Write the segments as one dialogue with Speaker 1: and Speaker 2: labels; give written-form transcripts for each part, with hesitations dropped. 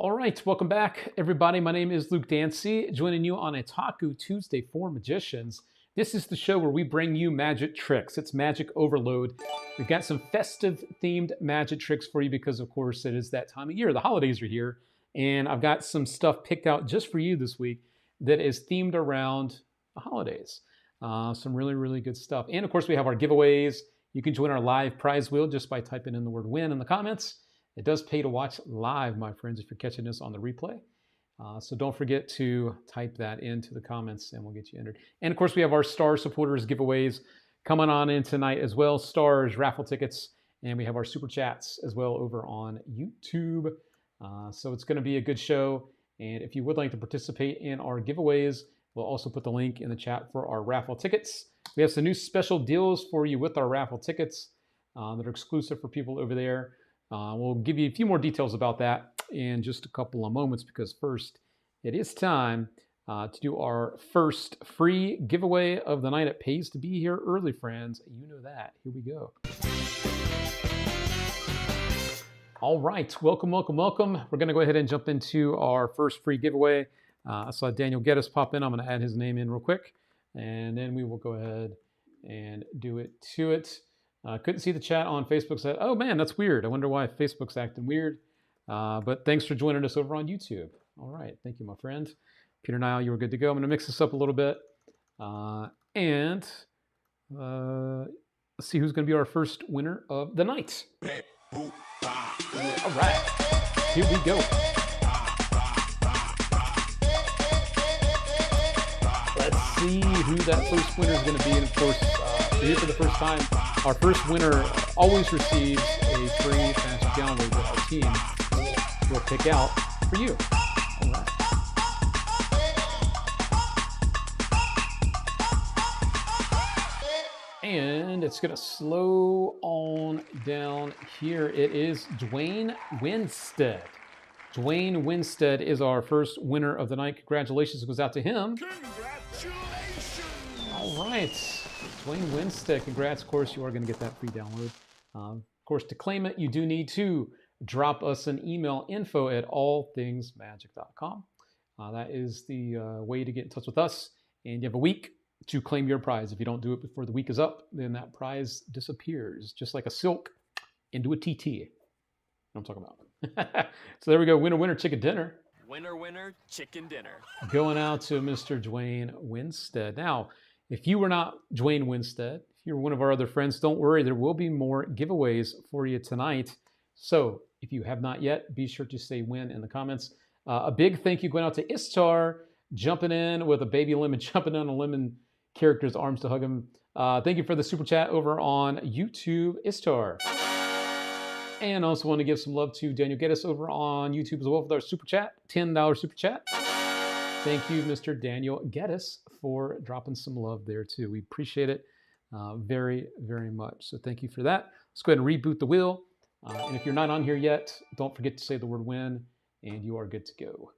Speaker 1: All right, welcome back, everybody. My name is Luke Dancy, joining you on a Taku Tuesday for Magicians. This is the show where we bring you magic tricks. It's magic overload. We've got some festive themed magic tricks for you because, of course, it is that time of year. The holidays are here, and I've got some stuff picked out just for you this week that is themed around the holidays. Some really, really good stuff. And, of course, we have our giveaways. You can join our live prize wheel just by typing in the word win in the comments. It does pay to watch live, my friends, if you're catching this on the replay. So don't forget to type that into the comments and we'll get you entered. And of course, we have our Star Supporters giveaways coming on in tonight as well. Stars, raffle tickets, and we have our Super Chats as well over on YouTube. So it's going to be a good show. And if you would like to participate in our giveaways, we'll also put the link in the chat for our raffle tickets. We have some new special deals for you with our raffle tickets that are exclusive for people over there. We'll give you a few more details about that in just a couple of moments because first, it is time to do our first free giveaway of the night. It pays to be here early, friends. You know that. Here we go. All right. Welcome, welcome, welcome. We're going to go ahead and jump into our first free giveaway. I saw Daniel Geddes pop in. I'm going to add his name in real quick, and then we will go ahead and do it to it. Couldn't see the chat on Facebook. Said, oh man, that's weird. I wonder why Facebook's acting weird. But thanks for joining us over on YouTube. All right. Thank you, my friend. Peter Nile, you were good to go. I'm going to mix this up a little bit. And let's see who's going to be our first winner of the night. All right. Here we go. Let's see who that first winner is going to be. And of course, if you're here for the first time, our first winner always receives a free magic download that our team will pick out for you. All right. And it's going to slow on down here. It is Dwayne Winstead. Dwayne Winstead is our first winner of the night. Congratulations goes out to him.
Speaker 2: Congratulations!
Speaker 1: All right. Dwayne Winstead, congrats. Of course, you are going to get that free download. Of course, to claim it, you do need to drop us an email, info@allthingsmagic.com. That is the way to get in touch with us. And you have a week to claim your prize. If you don't do it before the week is up, then that prize disappears, just like a silk into a TT. You know what I'm talking about. So there we go. Winner, winner, chicken dinner.
Speaker 2: Winner, winner, chicken dinner.
Speaker 1: Going out to Mr. Dwayne Winstead. Now, if you were not Dwayne Winstead, if you're one of our other friends, don't worry. There will be more giveaways for you tonight. So if you have not yet, be sure to say win in the comments. A big thank you going out to Istar, jumping in with a baby lemon, jumping on a lemon character's arms to hug him. Thank you for the super chat over on YouTube, Istar. And I also want to give some love to Daniel Geddes over on YouTube as well with our super chat, $10 super chat. Thank you, Mr. Daniel Geddes, for dropping some love there too. We appreciate it very, very much. So thank you for that. Let's go ahead and reboot the wheel. And if you're not on here yet, don't forget to say the word win, and you are good to go.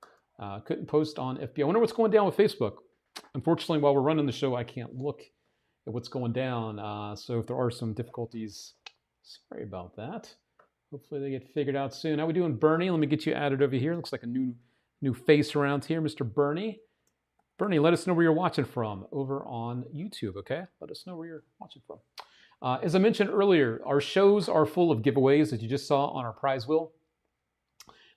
Speaker 1: Couldn't post on FB. I wonder what's going down with Facebook. Unfortunately, while we're running the show, I can't look at what's going down. So if there are some difficulties, sorry about that. Hopefully they get figured out soon. How we doing, Bernie? Let me get you added over here. Looks like a new face around here, Mr. Bernie. Bernie, let us know where you're watching from over on YouTube, okay? Let us know where you're watching from. As I mentioned earlier, our shows are full of giveaways that you just saw on our prize wheel.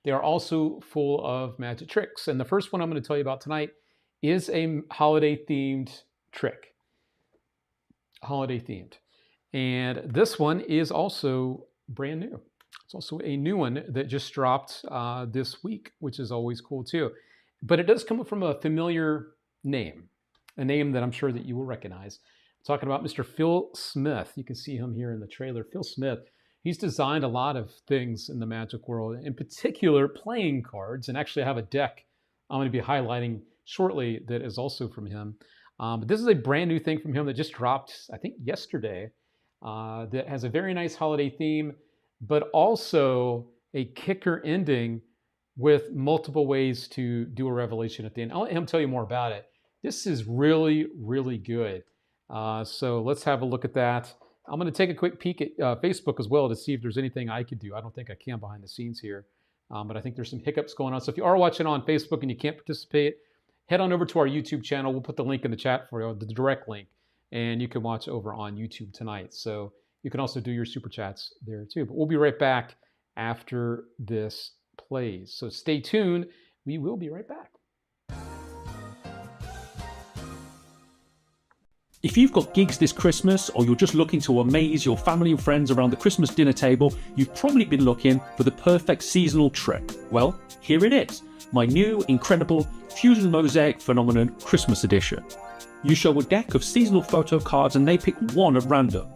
Speaker 1: They are also full of magic tricks. And the first one I'm going to tell you about tonight is a holiday-themed trick. Holiday themed. And this one is also brand new. It's also a new one that just dropped this week, which is always cool too. But it does come from a familiar name, a name that I'm sure that you will recognize. I'm talking about Mr. Phil Smith. You can see him here in the trailer. Phil Smith, he's designed a lot of things in the magic world, in particular playing cards. And actually I have a deck I'm going to be highlighting shortly that is also from him. But this is a brand new thing from him that just dropped, I think, yesterday, that has a very nice holiday theme, but also a kicker ending with multiple ways to do a revelation at the end. I'll let him tell you more about it. This is really, really good. So let's have a look at that. I'm going to take a quick peek at Facebook as well to see if there's anything I could do. I don't think I can behind the scenes here. But I think there's some hiccups going on. So if you are watching on Facebook and you can't participate, head on over to our YouTube channel. We'll put the link in the chat for you, the direct link, and you can watch over on YouTube tonight. So you can also do your super chats there too. But we'll be right back after this plays. So stay tuned. We will be right back.
Speaker 3: If you've got gigs this Christmas, or you're just looking to amaze your family and friends around the Christmas dinner table, you've probably been looking for the perfect seasonal trick. Well, here it is, my new incredible Fusion Mosaic Phenomenon Christmas Edition. You show a deck of seasonal photo cards and they pick one at random.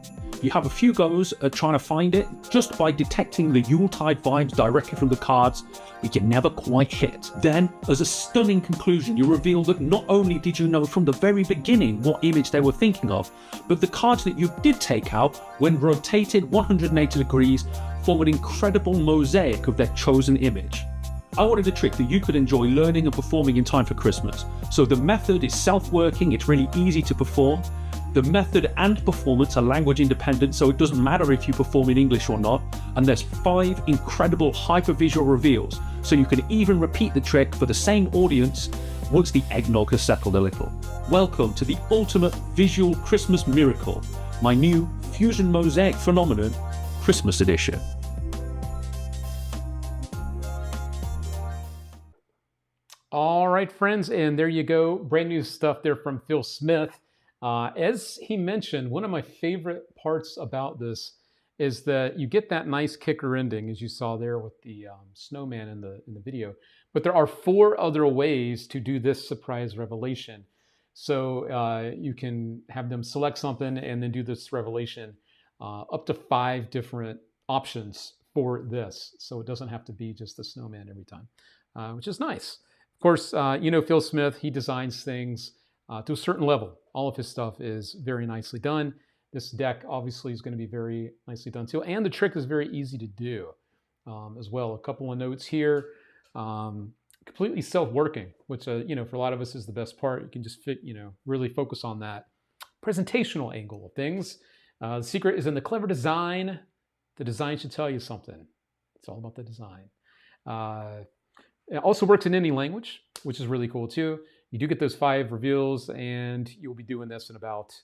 Speaker 3: You have a few goes at trying to find it just by detecting the Yuletide vibes directly from the cards, but you never quite hit. Then, as a stunning conclusion, you reveal that not only did you know from the very beginning what image they were thinking of, but the cards that you did take out, when rotated 180 degrees, form an incredible mosaic of their chosen image. I wanted a trick that you could enjoy learning and performing in time for Christmas. So the method is self-working, it's really easy to perform. The method and performance are language independent, so it doesn't matter if you perform in English or not. And there's 5 incredible hyper-visual reveals, so you can even repeat the trick for the same audience once the eggnog has settled a little. Welcome to the ultimate visual Christmas miracle, my new Fusion Mosaic Phenomenon Christmas Edition.
Speaker 1: All right, friends, and there you go. Brand new stuff there from Phil Smith. As he mentioned, one of my favorite parts about this is that you get that nice kicker ending, as you saw there with the snowman in the video. But there are 4 other ways to do this surprise revelation. So you can have them select something and then do this revelation. Up to 5 different options for this. So it doesn't have to be just the snowman every time, which is nice. Of course, you know Phil Smith, he designs things to a certain level. All of his stuff is very nicely done. This deck obviously is going to be very nicely done too. And the trick is very easy to do as well. A couple of notes here. Completely self-working, which, you know, for a lot of us is the best part. You can just really focus on that presentational angle of things. The secret is in the clever design. The design should tell you something. It's all about the design. It also works in any language, which is really cool too. You do get those 5 reveals, and you'll be doing this in about,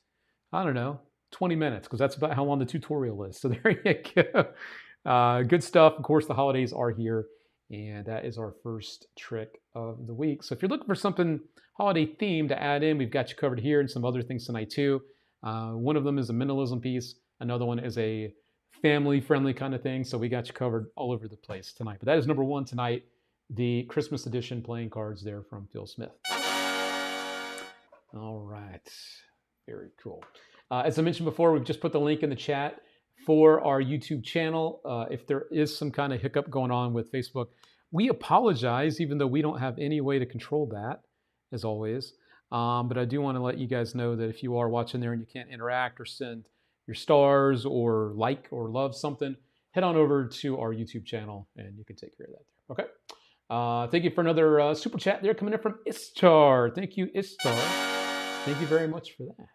Speaker 1: I don't know, 20 minutes, because that's about how long the tutorial is. So there you go. Good stuff. Of course, the holidays are here, and that is our first trick of the week. So if you're looking for something holiday themed to add in, we've got you covered here, and some other things tonight too. One of them is a minimalism piece. Another one is a family-friendly kind of thing. So we got you covered all over the place tonight. But that is number 1 tonight, the Christmas edition playing cards there from Phil Smith. All right, very cool. As I mentioned before, we've just put the link in the chat for our YouTube channel. If there is some kind of hiccup going on with Facebook, we apologize, even though we don't have any way to control that, as always. But I do want to let you guys know that if you are watching there and you can't interact or send your stars or like or love something, head on over to our YouTube channel and you can take care of that there. Okay. Thank you for another super chat there coming in from Istar. Thank you, Istar. Thank you very much for that.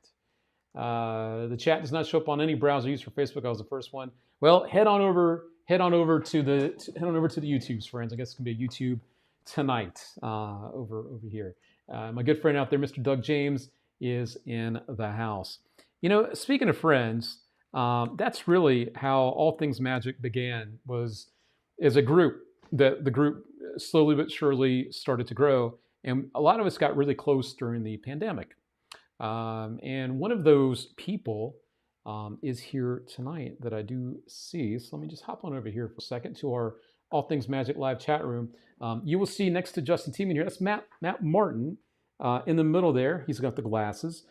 Speaker 1: The chat does not show up on any browser used for Facebook. I was the first one. Well, head on over to the YouTubes, friends. I guess it's gonna be a YouTube tonight over here. My good friend out there, Mr. Doug James, is in the house. You know, speaking of friends, that's really how All Things Magic began. Was as a group. The group slowly but surely started to grow, and a lot of us got really close during the pandemic. And one of those people is here tonight that I do see. So let me just hop on over here for a second to our All Things Magic live chat room. You will see next to Justin Tiemann here, that's Matt Martin in the middle there. He's got the glasses.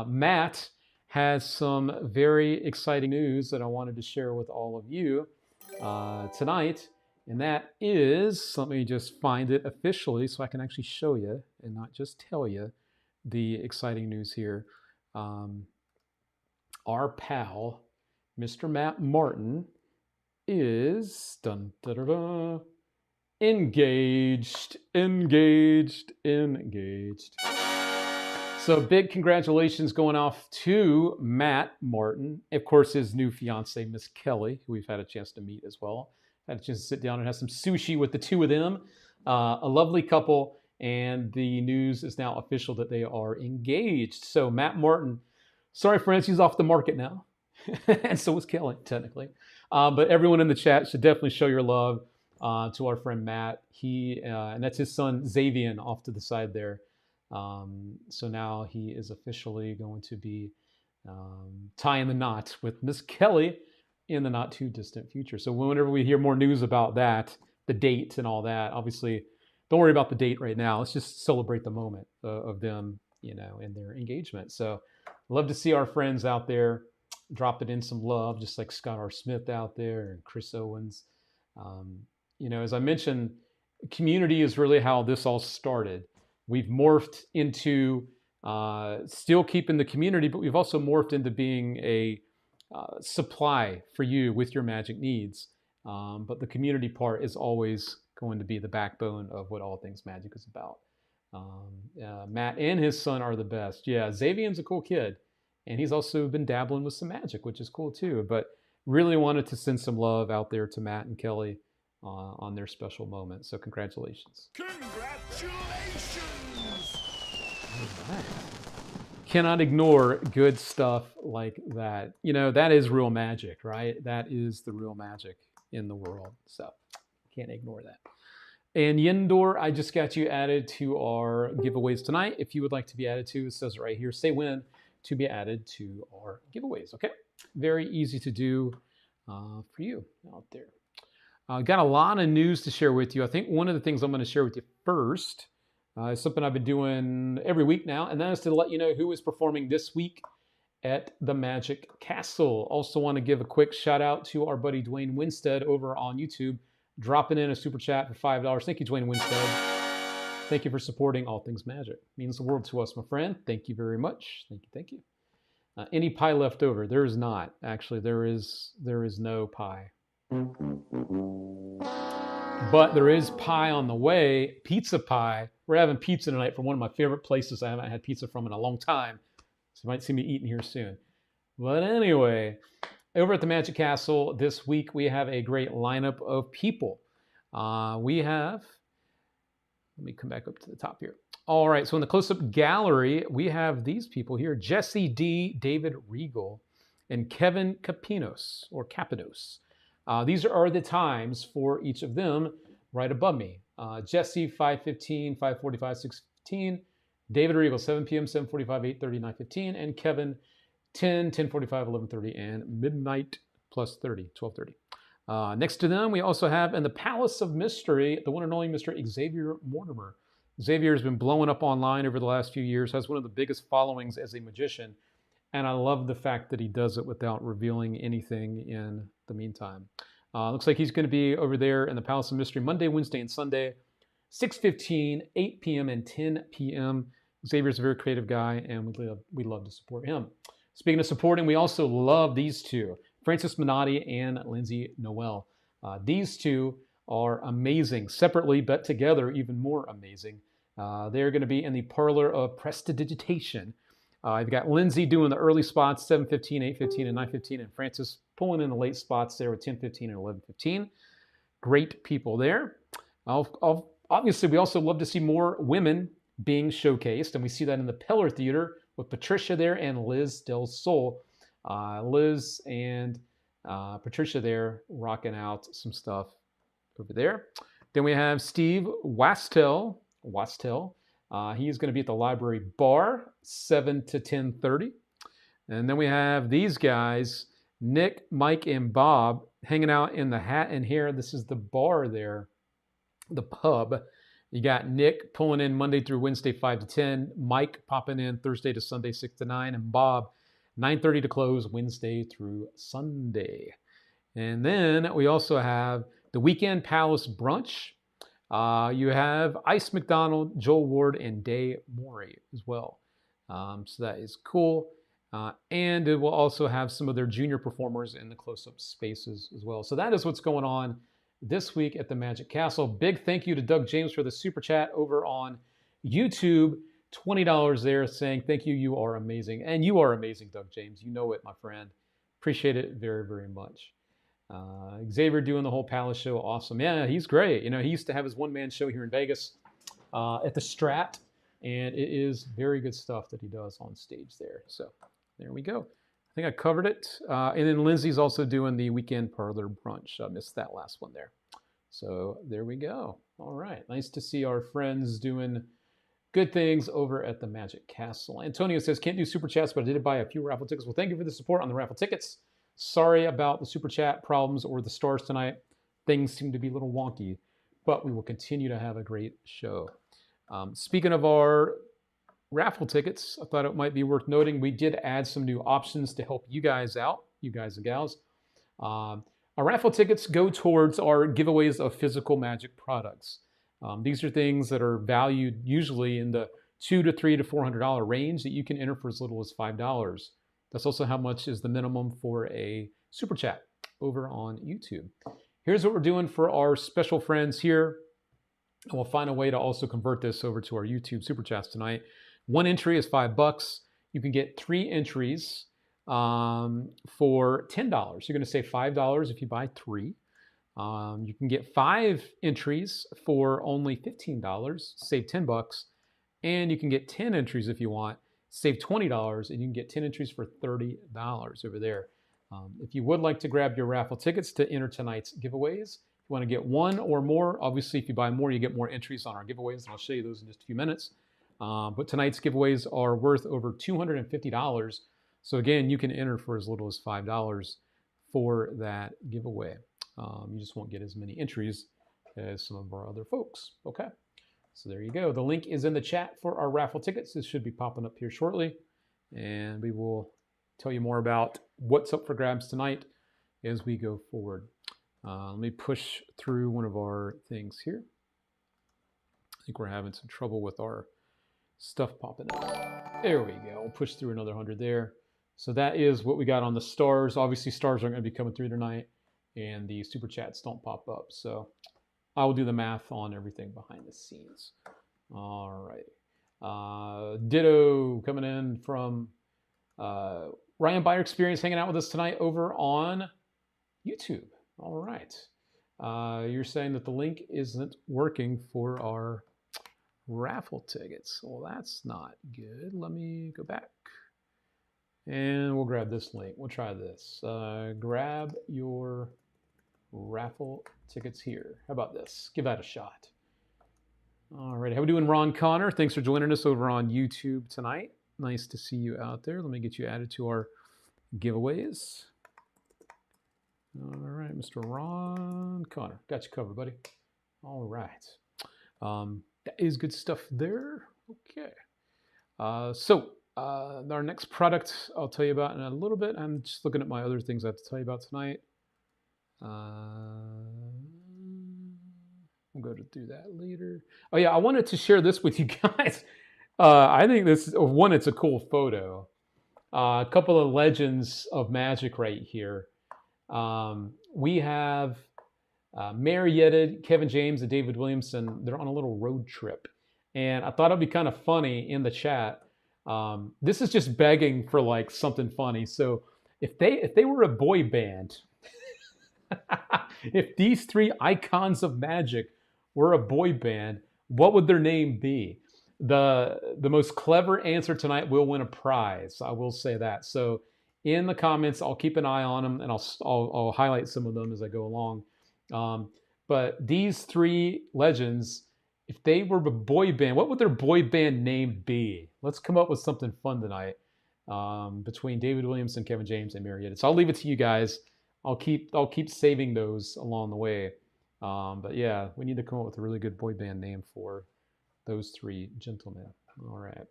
Speaker 1: Matt has some very exciting news that I wanted to share with all of you tonight. And that is, let me just find it officially so I can actually show you and not just tell you the exciting news here. Our pal, Mr. Matt Martin, is engaged. So big congratulations going off to Matt Martin. Of course, his new fiance, Miss Kelly, who we've had a chance to meet as well. had a chance to sit down and have some sushi with the two of them. A lovely couple, and the news is now official that they are engaged. So Matt Martin, sorry friends, he's off the market now. And so was Kelly, technically. But everyone in the chat should definitely show your love to our friend Matt. And that's his son Xavier off to the side there. So now he is officially going to be tying the knot with Miss Kelly in the not too distant future. So whenever we hear more news about that, the date and all that, obviously, don't worry about the date right now. Let's just celebrate the moment of them, and their engagement. So love to see our friends out there dropping in some love, just like Scott R. Smith out there and Chris Owens. As I mentioned, community is really how this all started. We've morphed into still keeping the community, but we've also morphed into being a supply for you with your magic needs. But the community part is always going to be the backbone of what all things magic is about. Matt and his son are the best. Yeah, Xavier's a cool kid. And he's also been dabbling with some magic, which is cool too. But really wanted to send some love out there to Matt and Kelly on their special moment. So congratulations.
Speaker 2: Congratulations!
Speaker 1: All right. Cannot ignore good stuff like that. That is real magic, right? That is the real magic in the world. So can't ignore that. And Yendor, I just got you added to our giveaways tonight. If you would like to be added to, it says right here, say when to be added to our giveaways. Okay, very easy to do for you out there. Got a lot of news to share with you. I think one of the things I'm going to share with you first is something I've been doing every week now, and that is to let you know who is performing this week at the Magic Castle. Also want to give a quick shout out to our buddy Dwayne Winstead over on YouTube, dropping in a super chat for $5. Thank you, Dwayne Winstead. Thank you for supporting all things magic. It means the world to us, my friend. Thank you very much. Thank you. Any pie left over? There is not. Actually, there is no pie. But there is pie on the way, pizza pie. We're having pizza tonight from one of my favorite places I haven't had pizza from in a long time. So you might see me eating here soon. But anyway, over at the Magic Castle this week, we have a great lineup of people. Let me come back up to the top here. All right, so in the close-up gallery, we have these people here, Jesse D, David Regal, and Kevin Capinos. These are the times for each of them right above me. Jesse, 5:15, 5:45, 6:15. David Regal, 7 p.m., 7:45, 8:30, 9:15. And Kevin, 10, 10:45, 11:30, and midnight plus 30, 12:30. Next to them, we also have in the Palace of Mystery, the one and only Mr. Xavier Mortimer. Xavier has been blowing up online over the last few years, has one of the biggest followings as a magician, and I love the fact that he does it without revealing anything in the meantime. Looks like he's going to be over there in the Palace of Mystery Monday, Wednesday, and Sunday, 6:15, 8 p.m., and 10 p.m. Xavier's a very creative guy, and we love to support him. Speaking of supporting, we also love these two, Francis Minotti and Lindsay Noel. These two are amazing. Separately, but together, even more amazing. They're going to be in the parlor of prestidigitation. I've got Lindsay doing the early spots, 7:15, 8:15, and 9:15, and Francis pulling in the late spots there with 10:15 and 11:15. Great people there. Obviously, we also love to see more women being showcased, and we see that in the Peller Theater with Patricia there and Liz Del Sol. Liz and Patricia there rocking out some stuff over there. Then we have Steve Wastel. He is going to be at the library bar, 7 to 10:30. And then we have these guys, Nick, Mike, and Bob, hanging out in the Hat and Hair. This is the bar there, the pub. You got Nick pulling in Monday through Wednesday, 5 to 10. Mike popping in Thursday to Sunday, 6 to 9. And Bob, 9:30 to close, Wednesday through Sunday. And then we also have the Weekend Palace Brunch. You have Ice McDonald, Joel Ward, and Day Morey as well. So that is cool. And it will also have some of their junior performers in the close-up spaces as well. So that is what's going on this week at the Magic Castle. Big thank you to Doug James for the super chat over on YouTube. $20 there saying, thank you, you are amazing. And you are amazing, Doug James. You know it, my friend. Appreciate it very, very much. Xavier doing the whole Palace show, awesome. Yeah, he's great. You know, he used to have his one-man show here in Vegas at the Strat, and it is very good stuff that he does on stage there. So there we go. I think I covered it. And then Lindsay's also doing the weekend parlor brunch. I missed that last one there. So there we go. All right. Nice to see our friends doing good things over at the Magic Castle. Antonio says, can't do super chats, but I did buy a few raffle tickets. Well, thank you for the support on the raffle tickets. Sorry about the super chat problems or the stars tonight. Things seem to be a little wonky, but we will continue to have a great show. Speaking of our raffle tickets, I thought it might be worth noting we did add some new options to help you guys out, you guys and gals. Our raffle tickets go towards our giveaways of physical Magic products. These are things that are valued usually in the $200 to $300 to $400 range that you can enter for as little as $5. That's also how much is the minimum for a super chat over on YouTube. Here's what we're doing for our special friends here. And we'll find a way to also convert this over to our YouTube super chats tonight. One entry is $5. You can get 3 entries for $10. You're going to save $5 if you buy 3. You can get 5 entries for only $15, save $10. And you can get 10 entries if you want, save $20, and you can get 10 entries for $30 over there. If you would like to grab your raffle tickets to enter tonight's giveaways, if you want to get 1 or more, obviously if you buy more, you get more entries on our giveaways, and I'll show you those in just a few minutes. But tonight's giveaways are worth over $250. So again, you can enter for as little as $5 for that giveaway. You just won't get as many entries as some of our other folks. Okay. So there you go. The link is in the chat for our raffle tickets. This should be popping up here shortly. And we will tell you more about what's up for grabs tonight as we go forward. Let me push through one of our things here. I think we're having some trouble with our stuff popping up. There we go. We'll push through another 100 there. So that is what we got on the stars. Obviously, stars aren't going to be coming through tonight, and the super chats don't pop up. So I will do the math on everything behind the scenes. All right. Ditto coming in from Ryan Buyer Experience hanging out with us tonight over on YouTube. All right. You're saying that the link isn't working for our raffle tickets. Well, that's not good. Let me go back. And we'll grab this link. We'll try this. Grab your raffle tickets here. How about this? Give that a shot. All right. How we doing, Ron Connor? Thanks for joining us over on YouTube tonight. Nice to see you out there. Let me get you added to our giveaways. All right, Mr. Ron Connor. Got you covered, buddy. All right. That is good stuff there. Okay. So our next product I'll tell you about in a little bit. I'm just looking at my other things I have to tell you about tonight. We'll go to do that later. Oh yeah, I wanted to share this with you guys. I think this, one, it's a cool photo. A couple of legends of Magic right here. We have Marietta, Kevin James, and David Williamson. They're on a little road trip. And I thought it'd be kind of funny in the chat. This is just begging for like something funny. So if they were a boy band, if these 3 icons of Magic were a boy band, what would their name be? The most clever answer tonight will win a prize. I will say that. So in the comments, I'll keep an eye on them, and I'll highlight some of them as I go along. But these 3 legends, if they were a boy band, what would their boy band name be? Let's come up with something fun tonight between David Williamson, Kevin James, and Marietta. So I'll leave it to you guys. I'll keep saving those along the way. But yeah, we need to come up with a really good boy band name for those 3 gentlemen. All right.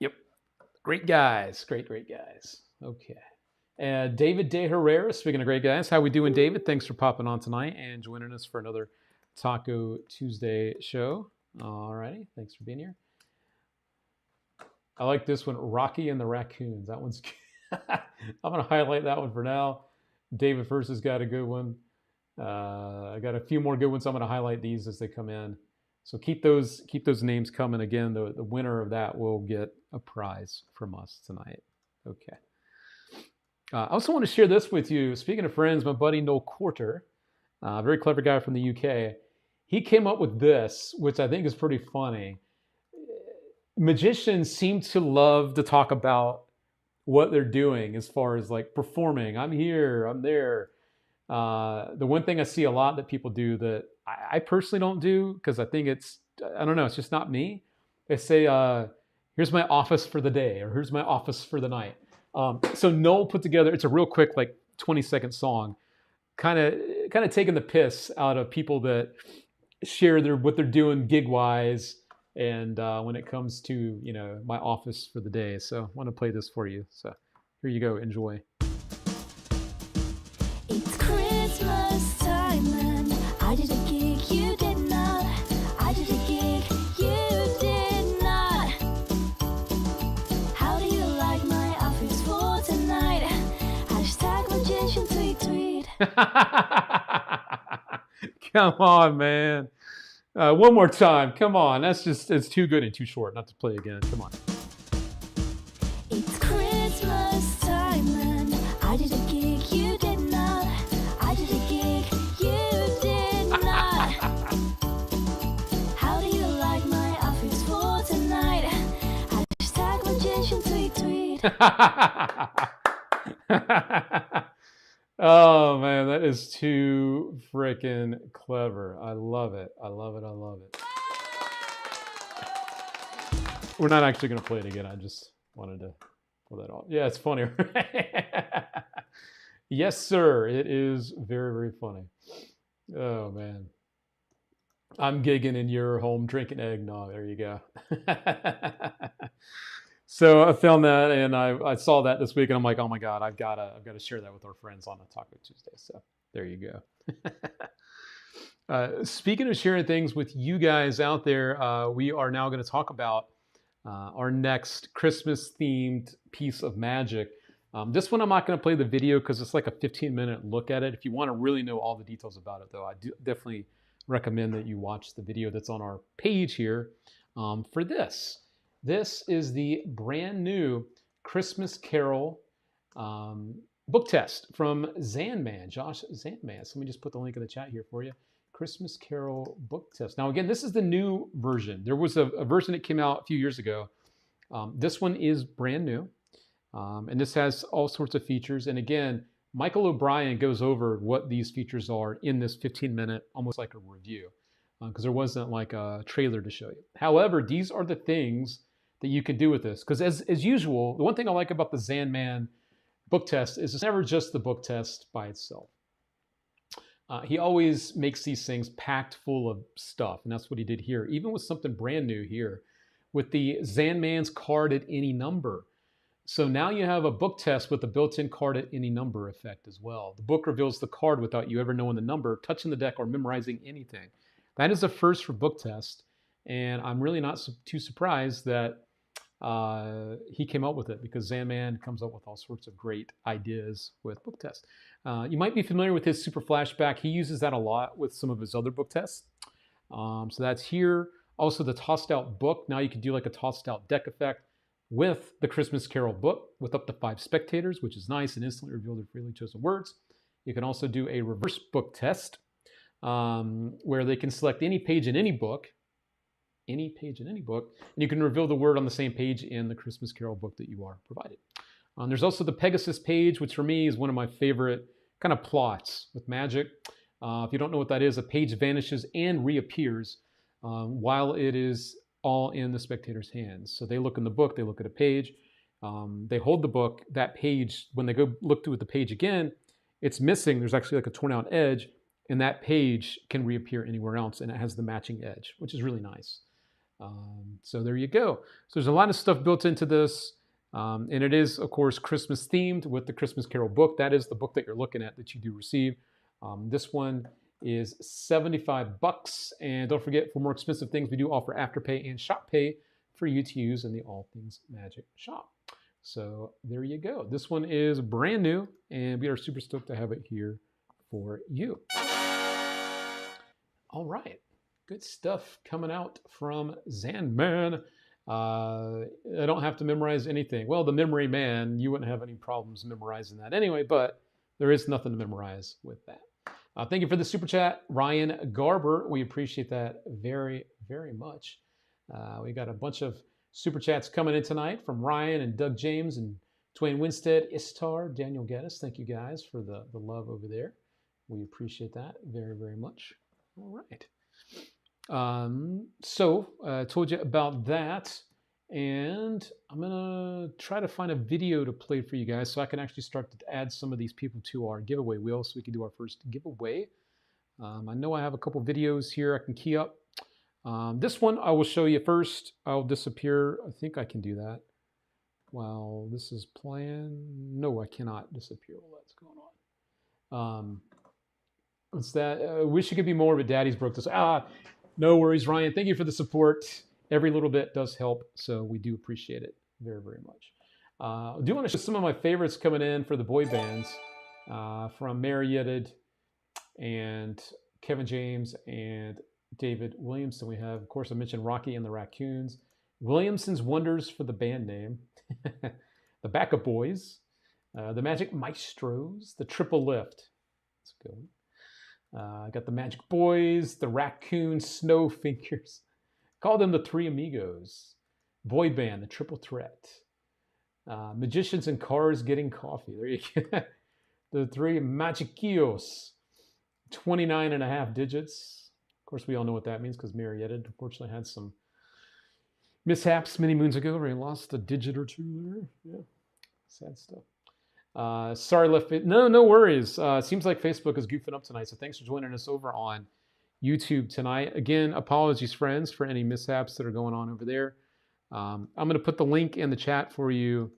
Speaker 1: Yep. Great guys. Great guys. Okay. David De Herrera, speaking of great guys, how we doing, David? Thanks for popping on tonight and joining us for another Taco Tuesday show. All righty. Thanks for being here. I like this one, Rocky and the Raccoons. That one's good. I'm going to highlight that one for now. David First has got a good one. I got a few more good ones. I'm going to highlight these as they come in. So keep those names coming. Again, the winner of that will get a prize from us tonight. Okay. I also want to share this with you. Speaking of friends, my buddy Noel Quarter, a very clever guy from the UK, he came up with this, which I think is pretty funny. Magicians seem to love to talk about what they're doing as far as like performing. I'm here, I'm there. The one thing I see a lot that people do that I personally don't do because I think I don't know, it's just not me. They say, here's my office for the day, or here's my office for the night. So Noel put together, it's a real quick, like 20-second song, kind of taking the piss out of people that share what they're doing gig wise and when it comes to my office for the day. So I want to play this for you. So here you go. Enjoy.
Speaker 4: It's Christmas time and I did a gig you did not. I did a gig you did not. How do you like my office for tonight? Hashtag magician tweet tweet.
Speaker 1: Come on, man. One more time. Come on. It's too good and too short not to play again. Come on.
Speaker 4: It's Christmas time and I did a gig you did not. I did a gig you did not. How do you like my office for tonight? Hashtag magician tweet tweet.
Speaker 1: Oh man, that is too freaking clever. I love it. I love it. I love it. We're not actually going to play it again. I just wanted to pull that off. Yeah, it's funny. Yes, sir. It is very, very funny. Oh man. I'm gigging in your home drinking eggnog. There you go. So I found that and I saw that this week and I'm like, oh my God, I've got to share that with our friends on a Taco Tuesday. So there you go. Speaking of sharing things with you guys out there, we are now going to talk about our next Christmas themed piece of magic. This one I'm not going to play the video because it's like a 15-minute look at it. If you want to really know all the details about it though, I do definitely recommend that you watch the video that's on our page here for this. This is the brand new Christmas Carol book test from Zanman, Josh Zanman. So let me just put the link in the chat here for you. Christmas Carol book test. Now, again, this is the new version. There was a version that came out a few years ago. This one is brand new. And this has all sorts of features. And again, Michael O'Brien goes over what these features are in this 15-minute, almost like a review, because there wasn't like a trailer to show you. However, these are the things that you can do with this. Because as usual, the one thing I like about the Zanman book test is it's never just the book test by itself. He always makes these things packed full of stuff, and that's what he did here. Even with something brand new here, with the Zanman's card at any number. So now you have a book test with a built-in card at any number effect as well. The book reveals the card without you ever knowing the number, touching the deck, or memorizing anything. That is a first for book test, and I'm really not too surprised that he came up with it because Zanman comes up with all sorts of great ideas with book tests. You might be familiar with his super flashback. He uses that a lot with some of his other book tests. So that's here. Also the tossed out book. Now you can do like a tossed out deck effect with the Christmas Carol book with up to 5 spectators, which is nice and instantly reveal their freely chosen words. You can also do a reverse book test where they can select any page in any book, and you can reveal the word on the same page in the Christmas Carol book that you are provided. There's also the Pegasus page, which for me is one of my favorite kind of plots with magic. If you don't know what that is, a page vanishes and reappears while it is all in the spectator's hands. So they look in the book, they look at a page, they hold the book, that page, when they go look through the page again, it's missing. There's actually like a torn out edge, and that page can reappear anywhere else, and it has the matching edge, which is really nice. So there you go. So there's a lot of stuff built into this, and it is, of course, Christmas themed with the Christmas Carol book. That is the book that you're looking at that you do receive. This one is $75, and don't forget, for more expensive things, we do offer Afterpay and Shop Pay for you to use in the All Things Magic shop. So there you go. This one is brand new, and we are super stoked to have it here for you. All right. Good stuff coming out from Zanman. I don't have to memorize anything. Well, the memory man, you wouldn't have any problems memorizing that anyway, but there is nothing to memorize with that. Thank you for the super chat, Ryan Garber. We appreciate that very, very much. We got a bunch of super chats coming in tonight from Ryan and Doug James and Dwayne Winstead, Istar, Daniel Geddes. Thank you guys for the love over there. We appreciate that very, very much. All right. So I told you about that, and I'm gonna try to find a video to play for you guys so I can actually start to add some of these people to our giveaway wheel so we can do our first giveaway. I know I have a couple videos here I can key up. This one I will show you first. I'll disappear. I think I can do that while this is playing. No, I cannot disappear while that's going on. What's that? Wish it could be more, but Daddy's broke this. No worries, Ryan. Thank you for the support. Every little bit does help, so we do appreciate it very, very much. I do want to show some of my favorites coming in for the boy bands from Marriotted and Kevin James and David Williamson. We have, of course, I mentioned Rocky and the Raccoons. Williamson's Wonders for the band name. The Backup Boys. The Magic Maestros. The Triple Lift. That's a good one. I got the Magic Boys, the Raccoon Snow Fingers. Call them the Three Amigos. Boy Band, the Triple Threat. Magicians and Cars Getting Coffee. There you go. The Three Magiquillos. 29 and a half digits. Of course, we all know what that means because Marietta unfortunately had some mishaps many moons ago where he lost a digit or two there. Yeah, sad stuff. Sorry, left it. No worries. Seems like Facebook is goofing up tonight, so thanks for joining us over on YouTube tonight. Again, apologies, friends, for any mishaps that are going on over there. I'm going to put the link in the chat for you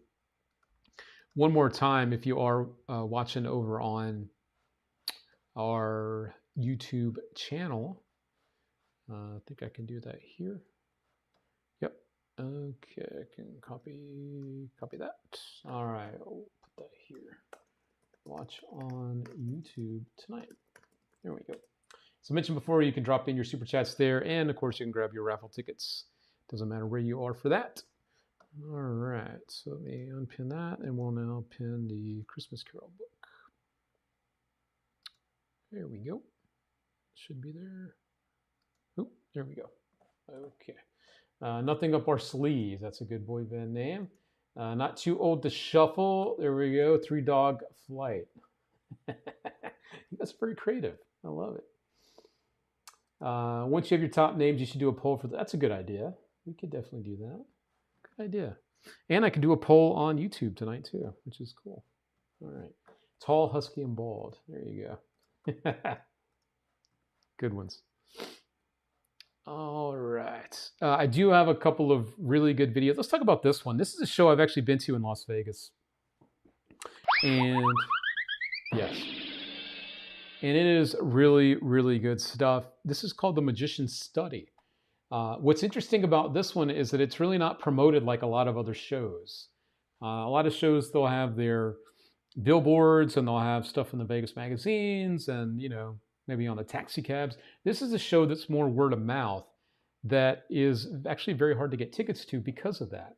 Speaker 1: one more time if you are watching over on our YouTube channel. I think I can do that here. Yep. Okay, I can copy that. All right. That here. Watch on YouTube tonight. There we go. So I mentioned before, you can drop in your super chats there, and of course you can grab your raffle tickets. Doesn't matter where you are for that. All right, so let me unpin that, and we'll now pin the Christmas Carol book. There we go. Should be there. Oh, there we go. Okay. Nothing Up Our Sleeves. That's a good boy band name. Not Too Old to Shuffle. There we go. Three Dog Flight. That's very creative. I love it. Once you have your top names, you should do a poll for that. That's a good idea. We could definitely do that. Good idea. And I can do a poll on YouTube tonight too, which is cool. All right. Tall, husky, and bald. There you go. Good ones. All right. I do have a couple of really good videos. Let's talk about this one. This is a show I've actually been to in Las Vegas. And yes. And it is really, really good stuff. This is called The Magician's Study. What's interesting about this one is that it's really not promoted like a lot of other shows. A lot of shows, they'll have their billboards and they'll have stuff in the Vegas magazines and, you know, maybe on the taxi cabs. This is a show that's more word of mouth that is actually very hard to get tickets to because of that.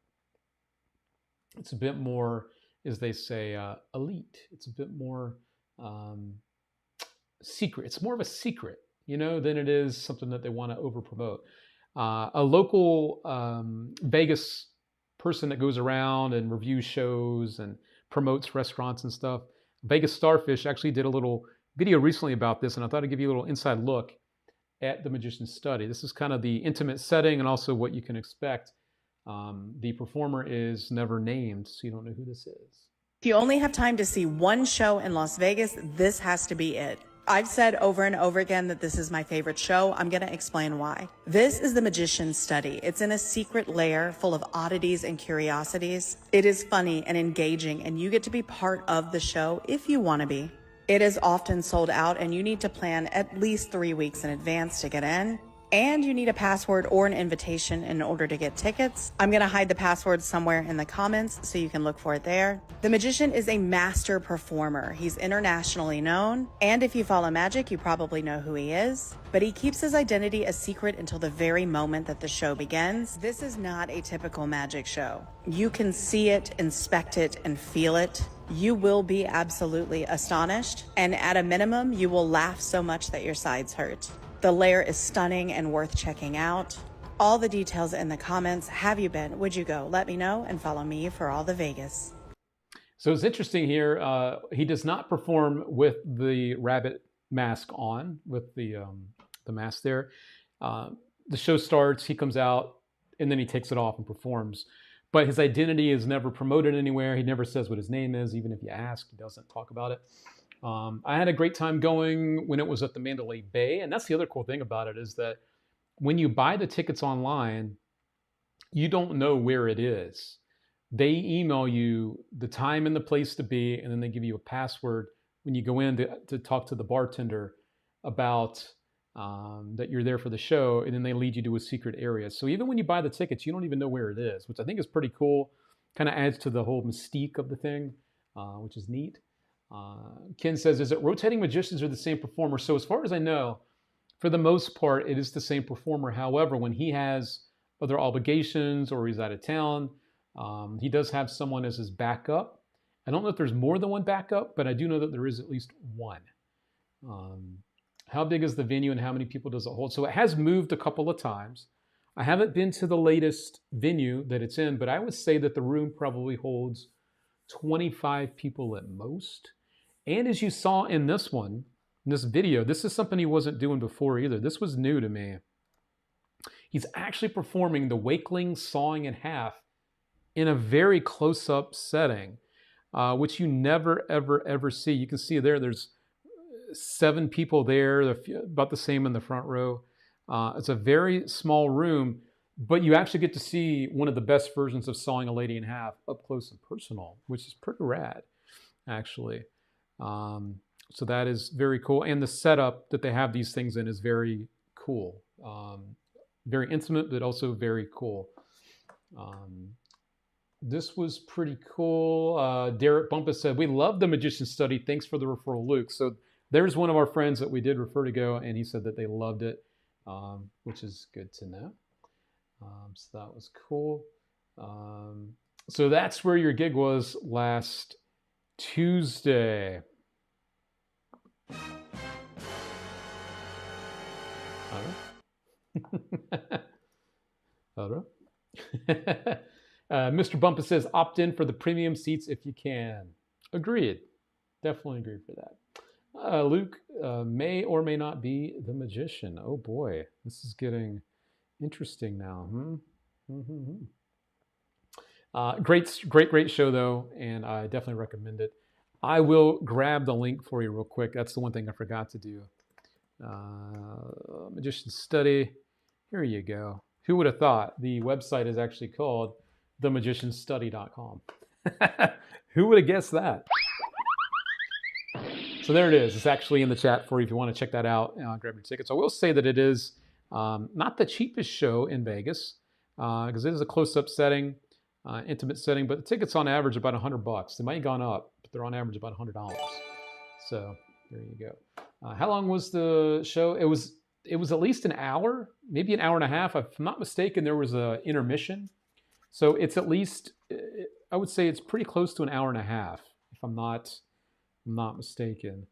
Speaker 1: It's a bit more, as they say, elite. It's a bit more secret. It's more of a secret, you know, than it is something that they want to over promote. A local Vegas person that goes around and reviews shows and promotes restaurants and stuff, Vegas Starfish, actually did a little video recently about this, and I thought I'd give you a little inside look at The Magician's Study. This is kind of the intimate setting and also what you can expect. The performer is never named, so you don't know who this is.
Speaker 5: If you only have time to see one show in Las Vegas, this has to be it. I've said over and over again that this is my favorite show. I'm going to explain why. This is The Magician's Study. It's in a secret lair full of oddities and curiosities. It is funny and engaging, and you get to be part of the show if you want to be. It is often sold out, and you need to plan at least 3 weeks in advance to get in. and you need a password or an invitation in order to get tickets. I'm gonna hide the password somewhere in the comments so you can look for it there. The magician is a master performer. He's internationally known, and if you follow magic, you probably know who he is. But he keeps his identity a secret until the very moment that the show begins. This is not a typical magic show. You can see it, inspect it, and feel it. You will be absolutely astonished, and at a minimum, you will laugh so much that your sides hurt. The lair is stunning and worth checking out. All the details in the comments. Have you been? Would you go? Let me know and follow me for all the Vegas.
Speaker 1: So it's interesting here. He does not perform with the rabbit mask on, with the mask there. The show starts, he comes out, and then he takes it off and performs. But his identity is never promoted anywhere. He never says what his name is. Even if you ask, he doesn't talk about it. I had a great time going when it was at the Mandalay Bay. And that's the other cool thing about it, is that when you buy the tickets online, you don't know where it is. They email you the time and the place to be, and then they give you a password when you go in to talk to the bartender about that you're there for the show, and then they lead you to a secret area. So even when you buy the tickets, you don't even know where it is, which I think is pretty cool. Kind of adds to the whole mystique of the thing, which is neat. Ken says, is it rotating magicians or the same performer? So as far as I know, for the most part, it is the same performer. However, when he has other obligations or he's out of town, he does have someone as his backup. I don't know if there's more than one backup, but I do know that there is at least one. How big is the venue and how many people does it hold? So it has moved a couple of times. I haven't been to the latest venue that it's in, but I would say that the room probably holds 25 people at most. And as you saw in this one, in this video, this is something he wasn't doing before either. This was new to me. He's actually performing the Wakeling sawing in half in a very close-up setting, which you never, ever, ever see. You can see there's 7 people there, about the same in the front row. It's a very small room, but you actually get to see one of the best versions of Sawing a Lady in Half up close and personal, which is pretty rad, actually. So that is very cool. And the setup that they have these things in is very cool. Very intimate, but also very cool. This was pretty cool. Derek Bumpus said, we love the Magician Study. Thanks for the referral, Luke. So there's one of our friends that we did refer to go, and he said that they loved it, which is good to know. So that was cool. So that's where your gig was last Tuesday. Mr. Bumpus says, opt in for the premium seats if you can. Agreed. Definitely agree for that. Luke may or may not be the magician. Oh boy, this is getting interesting now. Great show though, and I definitely recommend it. I will grab the link for you real quick. That's the one thing I forgot to do. Magician Study. Here you go. Who would have thought the website is actually called themagicianstudy.com? Who would have guessed that? So there it is. It's actually in the chat for you if you want to check that out. Grab your tickets. I will say that it is not the cheapest show in Vegas because it is a close-up setting, intimate setting. But the tickets on average are about $100. They might have gone up, but they're on average about $100. So there you go. How long was the show? It was at least an hour, maybe an hour and a half. If I'm not mistaken, there was an intermission. So it's at least, I would say it's pretty close to an hour and a half, if I'm not mistaken,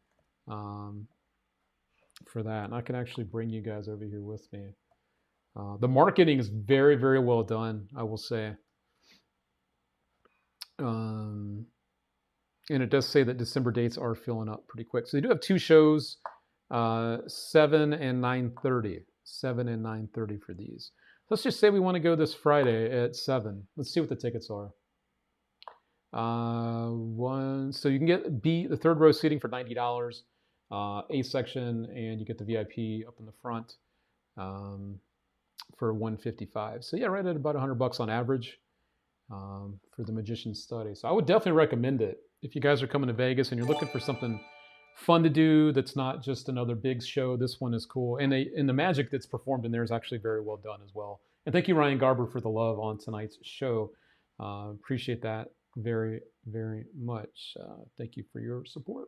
Speaker 1: for that. And I can actually bring you guys over here with me. The marketing is very, very well done, I will say. And it does say that December dates are filling up pretty quick. So they do have 2 shows, 7 and 9:30. 7 and 9:30 for these. Let's just say we want to go this Friday at 7. Let's see what the tickets are. So you can get the third row seating for $90, A section, and you get the VIP up in the front for $155. So yeah, right at about $100 on average for the Magician Study. So I would definitely recommend it if you guys are coming to Vegas and you're looking for something fun to do. That's not just another big show. This one is cool, and the magic that's performed in there is actually very well done as well. And thank you, Ryan Garber, for the love on tonight's show. Appreciate that very, very much. Thank you for your support.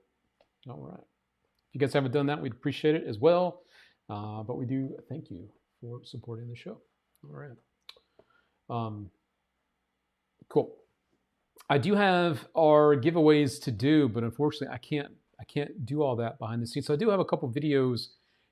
Speaker 1: All right. If you guys haven't done that, we'd appreciate it as well. But we do thank you for supporting the show. All right. Cool. I do have our giveaways to do, but unfortunately, I can't do all that behind the scenes. So I do have a couple videos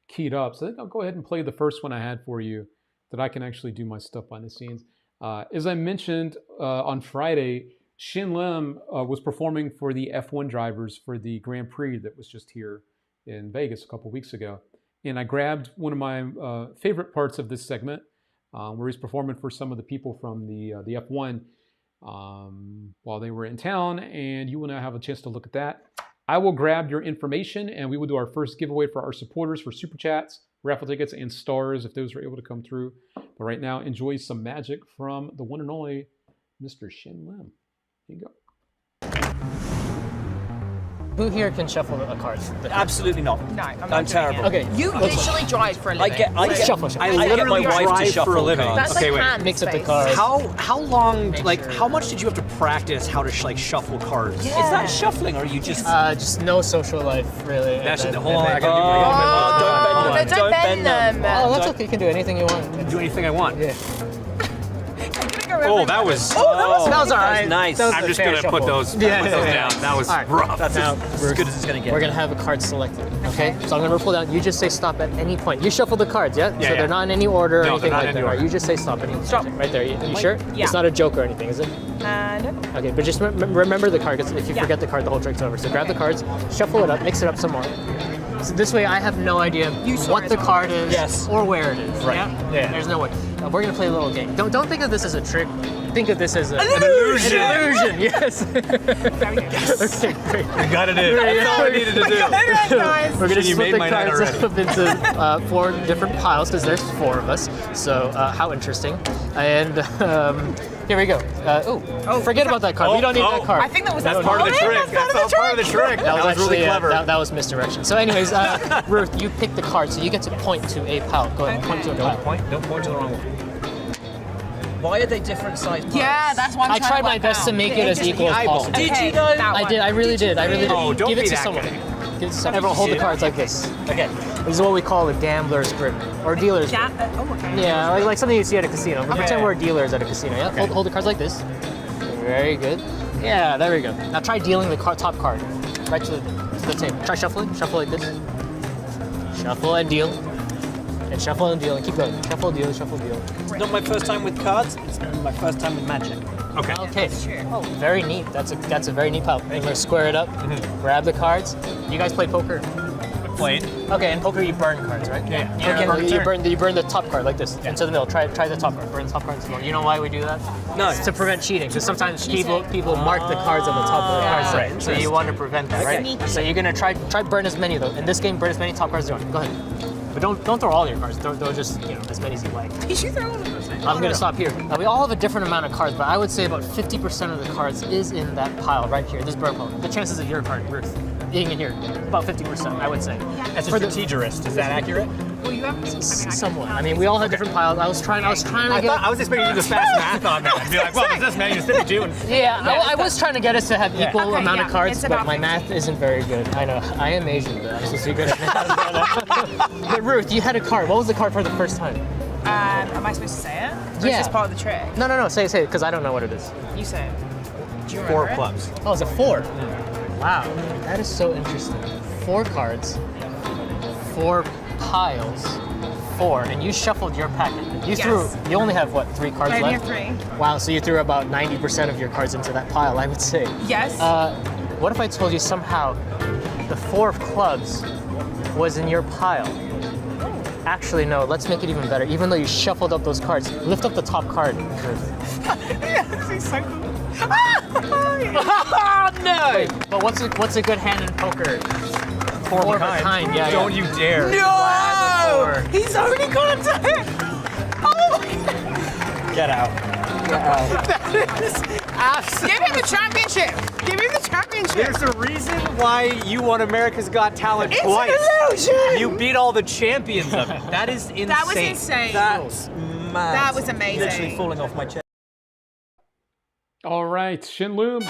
Speaker 1: keyed up. So I think I'll go ahead and play the first one I had for you that I can actually do my stuff behind the scenes. As I mentioned on Friday, Shin Lim was performing for the F1 drivers for the Grand Prix that was just here in Vegas a couple weeks ago. And I grabbed one of my favorite parts of this segment where he's performing for some of the people from the F1 while they were in town, and you will now have a chance to look at that. I will grab your information, and we will do our first giveaway for our supporters for Super Chats, raffle tickets, and stars if those are able to come through. But right now, enjoy some magic from the one and only Mr. Shin Lim. Here you go.
Speaker 6: Who here can shuffle a card?
Speaker 7: Absolutely not.
Speaker 8: No, I'm
Speaker 7: I'm terrible.
Speaker 6: Okay,
Speaker 8: You literally drive for a living.
Speaker 7: I get my wife to shuffle for a living.
Speaker 8: That's
Speaker 7: Okay,
Speaker 8: like
Speaker 7: wait.
Speaker 8: hand
Speaker 6: mix up the
Speaker 8: space.
Speaker 6: cards.
Speaker 7: How long? Like, how much did you have to practice how to like shuffle cards?
Speaker 8: Yeah.
Speaker 7: Is that shuffling, or are you just?
Speaker 6: Just no social life, really.
Speaker 7: That's
Speaker 6: And
Speaker 7: the
Speaker 6: then-
Speaker 7: whole. I
Speaker 6: and
Speaker 7: gotta
Speaker 8: Oh,
Speaker 7: do my.
Speaker 8: don't bend them.
Speaker 6: Oh, that's okay. You can do anything you want.
Speaker 7: Do anything I want.
Speaker 6: Yeah.
Speaker 7: Oh, that was.
Speaker 6: That was all right.
Speaker 7: nice.
Speaker 6: That was
Speaker 7: I'm
Speaker 6: a
Speaker 7: just
Speaker 6: fair
Speaker 7: gonna
Speaker 6: shuffle.
Speaker 7: put those
Speaker 6: Yeah,
Speaker 7: down. That was
Speaker 6: All right.
Speaker 7: rough. That's
Speaker 6: Now,
Speaker 7: as good as it's gonna get.
Speaker 6: We're gonna have a card selected. Okay. So I'm gonna pull down. You just say stop at any point. You shuffle the cards, yeah? So
Speaker 7: yeah.
Speaker 6: they're not in any order or
Speaker 7: No,
Speaker 6: anything
Speaker 7: they're not
Speaker 6: like
Speaker 7: in
Speaker 6: that.
Speaker 7: any
Speaker 6: Right?
Speaker 7: order.
Speaker 6: You just say stop at any
Speaker 8: Stop.
Speaker 6: right there. You sure?
Speaker 8: Yeah.
Speaker 6: It's not a joke or anything, is it?
Speaker 8: No.
Speaker 6: Okay, but just remember the card, because if you
Speaker 8: Yeah.
Speaker 6: forget the card, the whole trick's over. So grab the cards, shuffle it up, mix it up some more. So this way I have no idea
Speaker 8: You saw
Speaker 6: what
Speaker 8: it
Speaker 6: the
Speaker 8: all.
Speaker 6: card is
Speaker 7: Yes.
Speaker 6: or where it is.
Speaker 7: Right.
Speaker 6: Yeah? There's no way. We're gonna play a little game. Don't think of this as a trick. Think of this as an
Speaker 7: illusion.
Speaker 6: An illusion, yes.
Speaker 8: Very good.
Speaker 6: Okay, great.
Speaker 7: We got it in. That's all I needed to do.
Speaker 8: Alright, guys.
Speaker 6: We're gonna
Speaker 7: You
Speaker 6: split
Speaker 7: made
Speaker 6: the
Speaker 7: my night
Speaker 6: cards
Speaker 7: already.
Speaker 6: up into 4 different piles because there's 4 of us. So how interesting. And here we go. Forget about that card. We don't need that card.
Speaker 8: I think that was
Speaker 7: That's part of the trick. That's all part of the trick. That was
Speaker 6: Actually,
Speaker 7: really clever.
Speaker 6: that was misdirection. So anyways, Ruth, you pick the card, so you get to point to a pile. Go ahead, point to a pile.
Speaker 7: Don't point to the wrong one. Why are they different size piles?
Speaker 8: Yeah, that's why I'm
Speaker 6: I
Speaker 8: trying
Speaker 6: tried
Speaker 8: to
Speaker 6: my
Speaker 8: work
Speaker 6: best
Speaker 8: out.
Speaker 6: to make it as
Speaker 8: Just
Speaker 6: equal as
Speaker 7: eyeball.
Speaker 6: possible.
Speaker 7: Did
Speaker 8: Okay,
Speaker 7: you though?
Speaker 8: that
Speaker 6: I did. I really did. I really did.
Speaker 7: Oh, don't
Speaker 6: Give it
Speaker 7: be
Speaker 6: to
Speaker 7: that
Speaker 6: someone.
Speaker 7: good.
Speaker 6: Give it to someone. Everyone hold the cards like this.
Speaker 7: Okay.
Speaker 6: This is what we call a gambler's grip or dealer's grip.
Speaker 8: okay.
Speaker 6: Yeah, like something you see at a casino. We pretend we're dealers at a casino. Yeah.
Speaker 7: Okay.
Speaker 6: Hold the cards like this. Very good. Yeah, there we go. Now try dealing the top card right to the table. Try shuffling. Shuffle like this. Shuffle and deal. And shuffle and deal and keep going. Shuffle, deal, shuffle, deal.
Speaker 7: Not my first time with cards. It's my first time with magic. Okay.
Speaker 6: Okay. Oh, very neat. That's a very neat pile. I'm gonna square it up. Grab the cards. You guys play poker?
Speaker 7: Played.
Speaker 6: Okay, in poker you burn cards, right?
Speaker 7: Yeah.
Speaker 6: You burn the top card like this into the middle. Try the top card. Burn the top card into the middle. You know why we do that?
Speaker 7: No.
Speaker 6: It's to prevent cheating. Because sometimes people mark the cards on the top of the cards,
Speaker 7: Right.
Speaker 6: so you want to prevent that, right?
Speaker 8: Sneaky.
Speaker 6: So you're gonna try burn as many though. In this game, burn as many top cards as you want. Go ahead. But don't throw all your cards. Throw just as many as you like.
Speaker 8: You should throw all of those.
Speaker 6: I'm gonna stop here. We all have a different amount of cards, but I would say about 50% of the cards is in that pile right here, this burn pile. The chances of your card, Ruth, being in here, about 50%, I would say.
Speaker 7: As a
Speaker 6: For the-
Speaker 7: strategist, is that accurate?
Speaker 8: Well, you have
Speaker 6: Somewhat. I mean, we all have different piles. I was trying to get.
Speaker 7: I was expecting you to do the fast math on that and be like, well, there's this many, there's 52. And
Speaker 6: Yeah, I was trying to get us to have equal
Speaker 8: Okay,
Speaker 6: amount
Speaker 8: yeah,
Speaker 6: of cards,
Speaker 8: it's
Speaker 6: but
Speaker 8: about
Speaker 6: my
Speaker 8: 50.
Speaker 6: math isn't very good. I know. I am Asian, but I'm supposed to be good at math. But Ruth, you had a card. What was the card for the first time?
Speaker 8: Am I supposed to say it? Or
Speaker 6: Yeah.
Speaker 8: Is this part of the trick?
Speaker 6: No. Say it, because I don't know what it is.
Speaker 8: You say it. Do you
Speaker 7: 4
Speaker 8: remember it?
Speaker 7: clubs.
Speaker 6: Oh, it's a 4. Wow, that is so interesting. 4 cards, 4 piles, 4, and you shuffled your packet. You only have what, 3 cards
Speaker 8: I only
Speaker 6: left?
Speaker 8: have 3.
Speaker 6: Wow, so you threw about 90% of your cards into that pile, I would say.
Speaker 8: Yes.
Speaker 6: What if I told you somehow the 4 of clubs was in your pile? Actually, no, let's make it even better. Even though you shuffled up those cards, lift up the top card. No! But what's a good hand in poker? 4 of a kind. Yeah.
Speaker 7: Don't you dare.
Speaker 8: No! He's already got a time. Oh my God.
Speaker 7: Get out.
Speaker 8: That is Give him the championship. Give him the championship.
Speaker 7: There's a reason why you won America's Got Talent
Speaker 8: It's
Speaker 7: twice.
Speaker 8: an illusion.
Speaker 7: You beat all the champions of it. That is insane.
Speaker 8: That was insane.
Speaker 7: That's mad.
Speaker 8: That was amazing.
Speaker 7: Literally falling off my chair.
Speaker 1: All right, Shinloom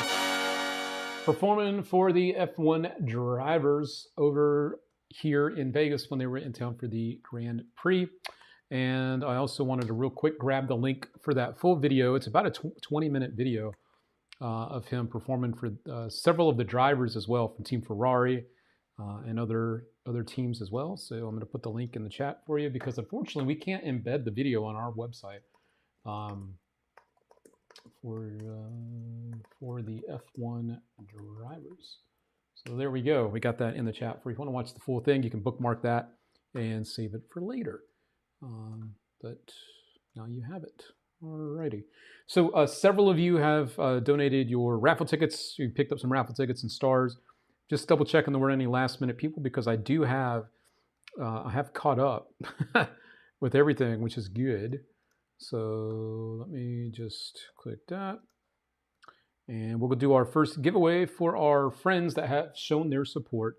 Speaker 1: performing for the F1 drivers over here in Vegas when they were in town for the Grand Prix. And I also wanted to real quick grab the link for that full video. It's about a 20-minute video of him performing for several of the drivers as well from Team Ferrari and other teams as well. So I'm going to put the link in the chat for you because unfortunately we can't embed the video on our website for the F1 drivers. So there we go. We got that in the chat for you. If you want to watch the full thing, you can bookmark that and save it for later. But now you have it. Alrighty. So several of you have donated your raffle tickets. You picked up some raffle tickets and stars. Just double checking there weren't any last minute people because I do have, I have caught up with everything, which is good. So let me just click that. And we'll do our first giveaway for our friends that have shown their support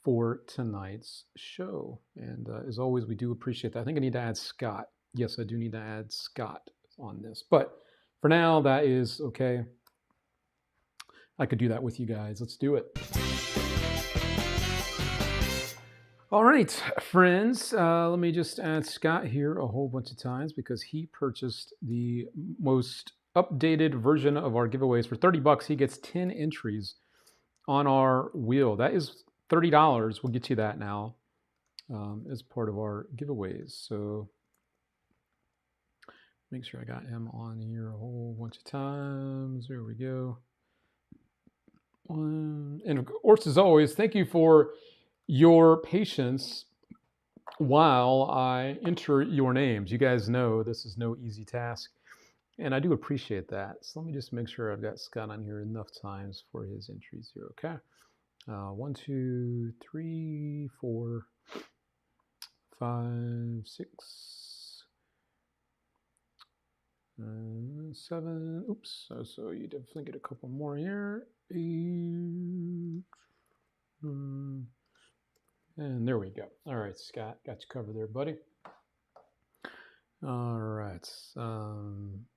Speaker 1: for tonight's show. And as always, we do appreciate that. I think I need to add Scott. Yes, I do need to add Scott on this. But for now, that is okay. I could do that with you guys. Let's do it. All right, friends. Let me just add Scott here a whole bunch of times because he purchased the most updated version of our giveaways for $30. He gets 10 entries on our wheel. That is $30. We'll get you that now as part of our giveaways. So make sure I got him on here a whole bunch of times. There we go. And of course, as always, thank you for your patience while I enter your names. You guys know this is no easy task, and I do appreciate that. So let me just make sure I've got Scott on here enough times for his entries here, okay? 1, 2, 3, 4, 5, 6, 7. Oops. So you definitely get a couple more here. 8. And there we go. All right, Scott, got you covered there, buddy. All right.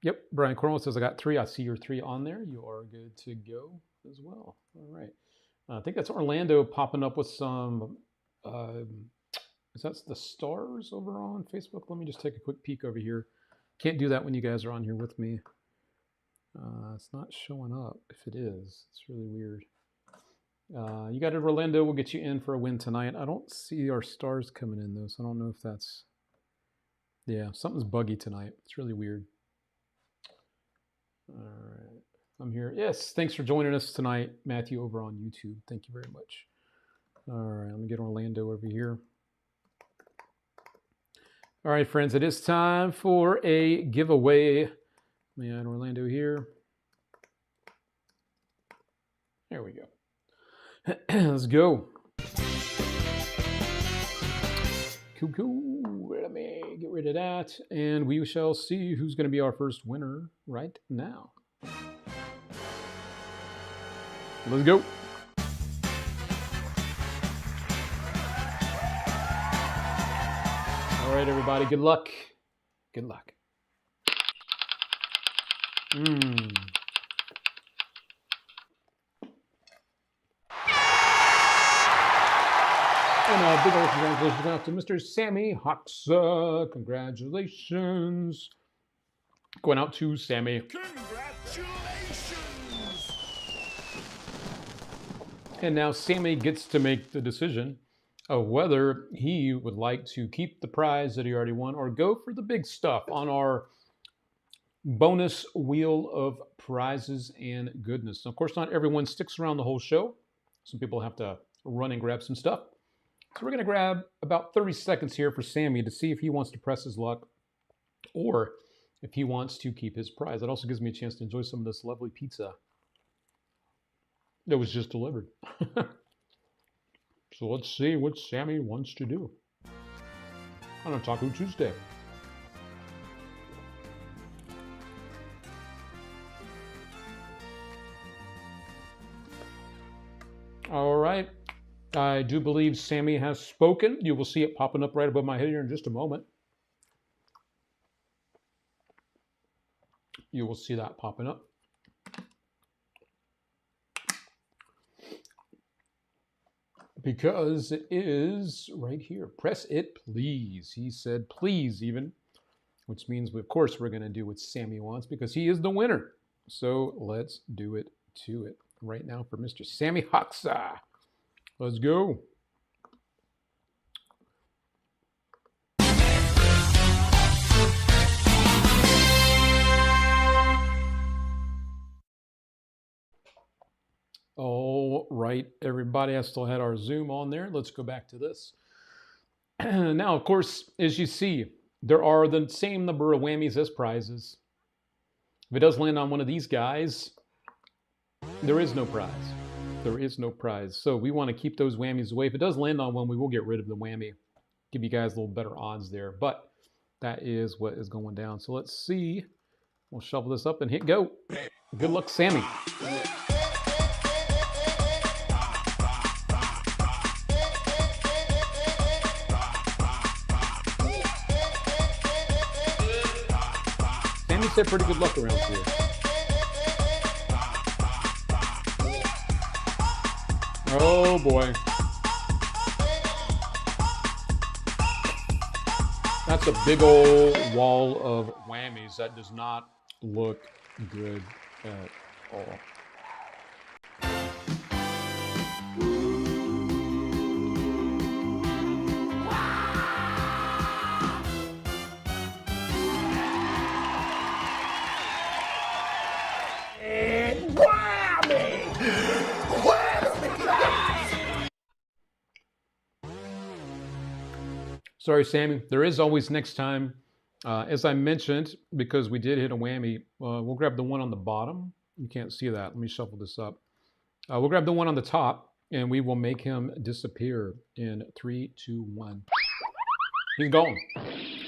Speaker 1: Yep, Brian Cornwell says I got 3. I see your 3 on there. You are good to go as well. All right. I think that's Orlando popping up with some, is that the stars over on Facebook? Let me just take a quick peek over here. Can't do that when you guys are on here with me. It's not showing up. If it is, it's really weird. You got it, Orlando. We'll get you in for a win tonight. I don't see our stars coming in, though, so I don't know if that's... Yeah, something's buggy tonight. It's really weird. All right. I'm here. Yes, thanks for joining us tonight, Matthew, over on YouTube. Thank you very much. All right, let me get Orlando over here. All right, friends, it is time for a giveaway. Let me add Orlando here. There we go. Let's go. Cool. Let me get rid of that. And we shall see who's going to be our first winner right now. Let's go. All right, everybody. Good luck. Good luck. And a big old congratulations out to Mr. Sammy Hoxa. Congratulations. Going out to Sammy.
Speaker 2: Congratulations!
Speaker 1: And now Sammy gets to make the decision of whether he would like to keep the prize that he already won or go for the big stuff on our bonus wheel of prizes and goodness. Now, of course, not everyone sticks around the whole show. Some people have to run and grab some stuff. So we're going to grab about 30 seconds here for Sammy to see if he wants to press his luck or if he wants to keep his prize. That also gives me a chance to enjoy some of this lovely pizza that was just delivered. So let's see what Sammy wants to do on a Taco Tuesday. All right. I do believe Sammy has spoken. You will see it popping up right above my head here in just a moment. You will see that popping up. Because it is right here. Press it, please. He said, please, even. Which means, of course, we're going to do what Sammy wants because he is the winner. So let's do it to it right now for Mr. Sammy Hoxa. Let's go. All right, everybody. I still had our Zoom on there. Let's go back to this. Now, of course, as you see, there are the same number of whammies as prizes. If it does land on one of these guys, there is no prize. There is no prize. So we want to keep those whammies away. If it does land on one, we will get rid of the whammy. Give you guys a little better odds there. But that is what is going down. So let's see. We'll shuffle this up and hit go. Good luck, Sammy. Sammy said pretty good luck around here. Oh boy. That's a big old wall of whammies. That does not look good at all. Sorry, Sammy. There is always next time. As I mentioned, because we did hit a whammy, we'll grab the one on the bottom. You can't see that. Let me shuffle this up. We'll grab the one on the top, and we will make him disappear in 3, 2, 1. He's gone.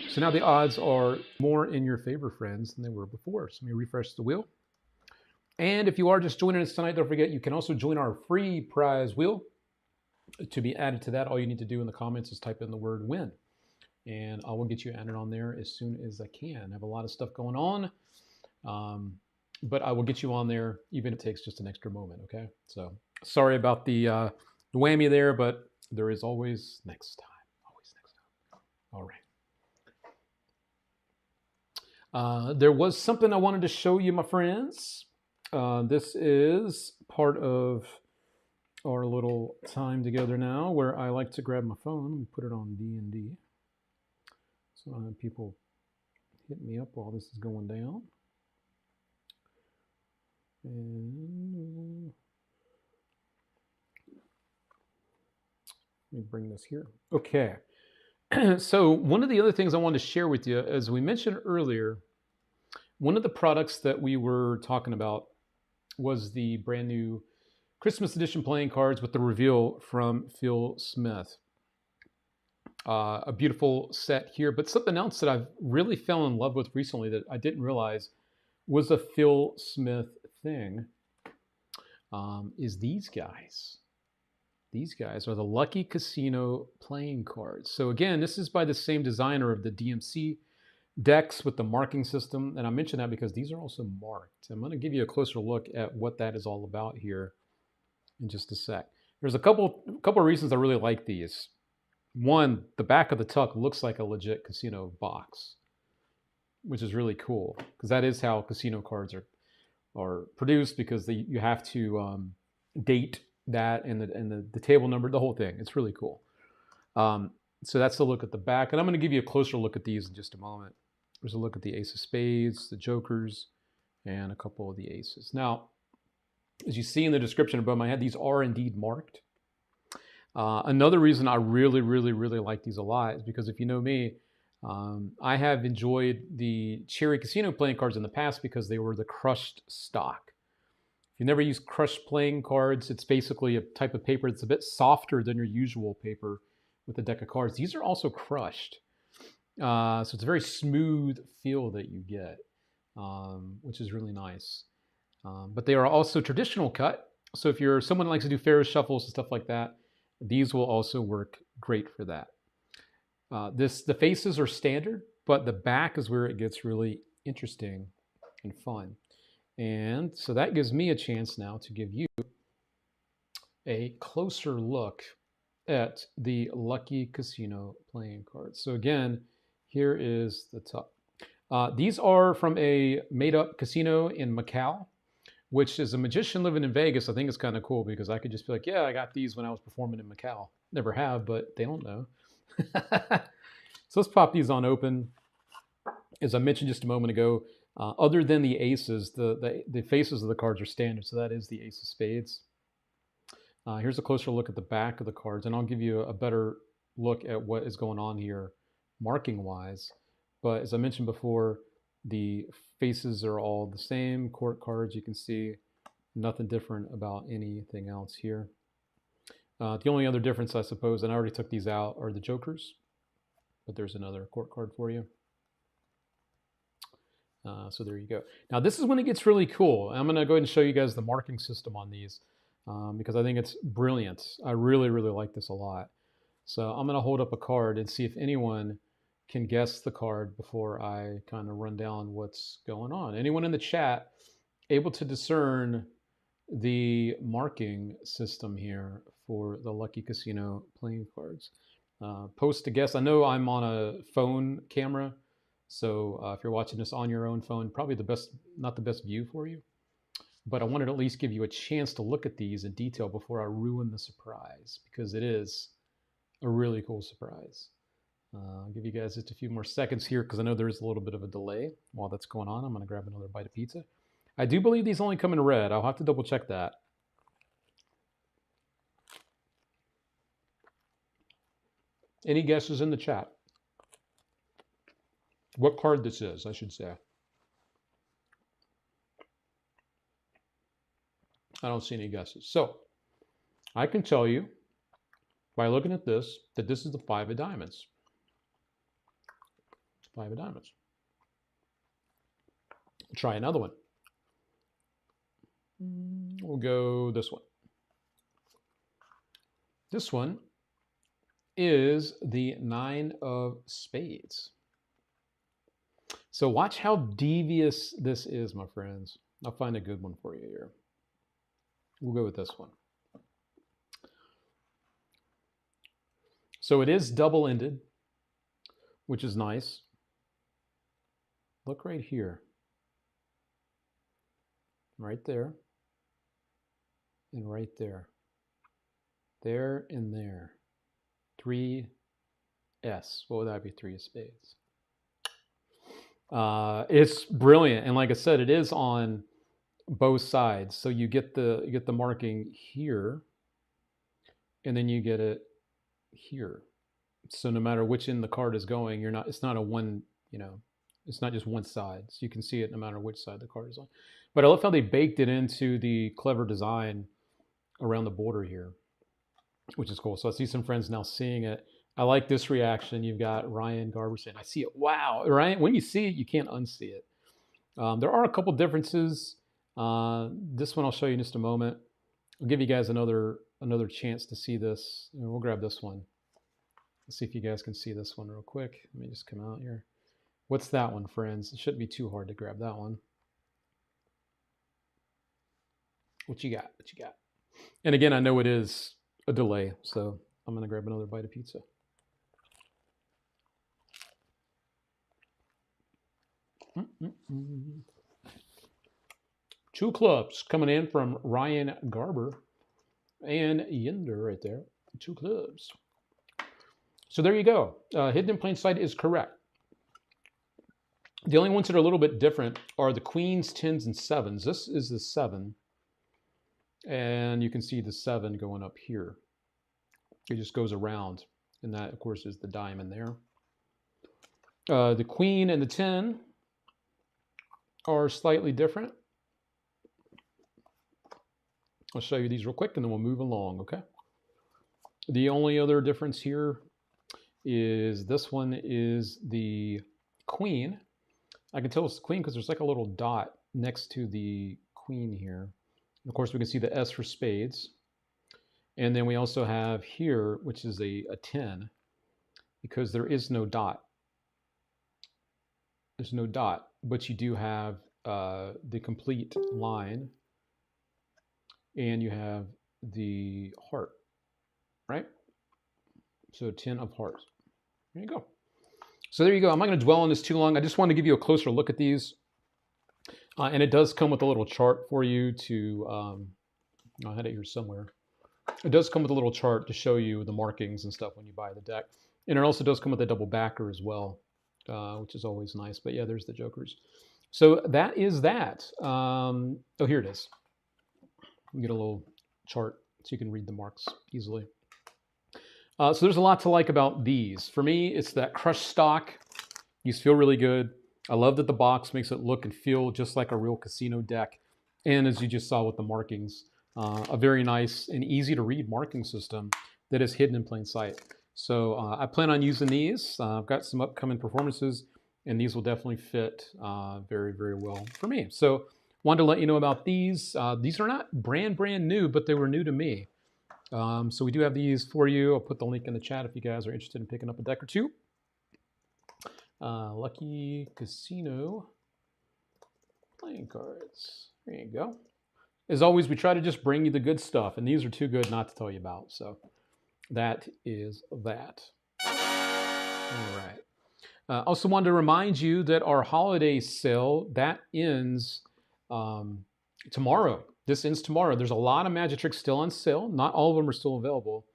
Speaker 1: So now the odds are more in your favor, friends, than they were before. So let me refresh the wheel. And if you are just joining us tonight, don't forget you can also join our free prize wheel. To be added to that, all you need to do in the comments is type in the word win. And I will get you added on there as soon as I can. I have a lot of stuff going on, but I will get you on there even if it takes just an extra moment, okay? So sorry about the whammy there, but there is always next time. Always next time. All right. There was something I wanted to show you, my friends. This is part of our little time together now where I like to grab my phone and put it on D&D. So I have people hit me up while this is going down. And let me bring this here. Okay. So one of the other things I wanted to share with you, as we mentioned earlier, one of the products that we were talking about was the brand new Christmas edition playing cards with the reveal from Phil Smith. A beautiful set here, but something else that I've really fell in love with recently that I didn't realize was a Phil Smith thing is these guys. These guys are the Lucky Casino playing cards. So again, this is by the same designer of the DMC decks with the marking system. And I mention that because these are also marked. I'm going to give you a closer look at what that is all about here in just a sec. There's a couple of reasons I really like these. One, the back of the tuck looks like a legit casino box, which is really cool because that is how casino cards are produced because you have to date that and the table number, the whole thing. It's really cool. So that's a look at the back. And I'm going to give you a closer look at these in just a moment. There's a look at the ace of spades, the jokers, and a couple of the aces. Now, as you see in the description above my head, these are indeed marked. Another reason I really, really, really like these a lot is because if you know me, I have enjoyed the Cherry Casino playing cards in the past because they were the crushed stock. If you never use crushed playing cards, it's basically a type of paper that's a bit softer than your usual paper with a deck of cards. These are also crushed. So it's a very smooth feel that you get, which is really nice. But they are also traditional cut. So if you're someone who likes to do Ferris shuffles and stuff like that, these will also work great for that. The faces are standard, but the back is where it gets really interesting and fun. And so that gives me a chance now to give you a closer look at the Lucky Casino playing cards. So again, here is the top. These are from a made-up casino in Macau, which is a magician living in Vegas. I think it's kind of cool because I could just be like, yeah, I got these when I was performing in Macau. Never have, but they don't know. So let's pop these on open. As I mentioned just a moment ago, other than the aces, the faces of the cards are standard. So that is the ace of spades. Here's a closer look at the back of the cards, and I'll give you a better look at what is going on here marking-wise. But as I mentioned before, the faces are all the same. Court cards, you can see nothing different about anything else here. The only other difference, I suppose, and I already took these out, are the jokers. But there's another court card for you. So there you go. Now this is when it gets really cool. I'm going to go ahead and show you guys the marking system on these because I think it's brilliant. I really, really like this a lot. So I'm going to hold up a card and see if anyone can guess the card before I kind of run down what's going on. Anyone in the chat able to discern the marking system here for the Lucky Casino playing cards? Post a guess. I know I'm on a phone camera, so if you're watching this on your own phone, probably not the best view for you. But I wanted to at least give you a chance to look at these in detail before I ruin the surprise, because it is a really cool surprise. I'll give you guys just a few more seconds here because I know there's a little bit of a delay while that's going on. I'm going to grab another bite of pizza. I do believe these only come in red. I'll have to double check that. Any guesses in the chat? What card this is, I should say. I don't see any guesses. So I can tell you by looking at this that this is the 5 of diamonds. 5 of diamonds. Try another one. We'll go this one. This one is the 9 of spades. So watch how devious this is, my friends. I'll find a good one for you here. We'll go with this one. So it is double-ended, which is nice. Look right here. Right there. And right there. There and there. 3S. What would that be? 3 of spades. It's brilliant, and like I said, it is on both sides. So you get the marking here, and then you get it here. So no matter which end the card is going, it's not a one, it's not just one side. So you can see it no matter which side the card is on. But I love how they baked it into the clever design around the border here, which is cool. So I see some friends now seeing it. I like this reaction. You've got Ryan Garber saying, I see it. Wow. Ryan, when you see it, you can't unsee it. There are a couple differences. This one I'll show you in just a moment. I'll give you guys another chance to see this. We'll grab this one. Let's see if you guys can see this one real quick. Let me just come out here. What's that one, friends? It shouldn't be too hard to grab that one. What you got? What you got? And again, I know it is a delay, so I'm going to grab another bite of pizza. Two clubs coming in from Ryan Garber and Yinder right there. 2 clubs. So there you go. Hidden in plain sight is correct. The only ones that are a little bit different are the queens, 10s, and 7s. This is the 7. And you can see the 7 going up here. It just goes around. And that, of course, is the diamond there. The queen and the 10 are slightly different. I'll show you these real quick and then we'll move along, okay? The only other difference here is this one is the queen. I can tell it's the queen because there's like a little dot next to the queen here. Of course, we can see the S for spades. And then we also have here, which is a 10, because there is no dot. There's no dot, but you do have the complete line, and you have the heart, right? So 10 of hearts. There you go. So there you go. I'm not going to dwell on this too long. I just want to give you a closer look at these. And it does come with a little chart for you to, I had it here somewhere. It does come with a little chart to show you the markings and stuff when you buy the deck. And it also does come with a double backer as well, which is always nice. But yeah, there's the jokers. So that is that. Oh, here it is. You get a little chart so you can read the marks easily. So there's a lot to like about these. For me, it's that crushed stock. These feel really good. I love that the box makes it look and feel just like a real casino deck. And as you just saw with the markings, a very nice and easy to read marking system that is hidden in plain sight. So I plan on using these. I've got some upcoming performances, and these will definitely fit very, very well for me. So wanted to let you know about these. These are not brand new, but they were new to me. So we do have these for you. I'll put the link in the chat if you guys are interested in picking up a deck or two. Lucky Casino playing cards. There you go. As always, we try to just bring you the good stuff, and these are too good not to tell you about. So that is that. All right. Also wanted to remind you that our holiday sale, that ends tomorrow. This ends tomorrow. There's a lot of magic tricks still on sale. Not all of them are still available.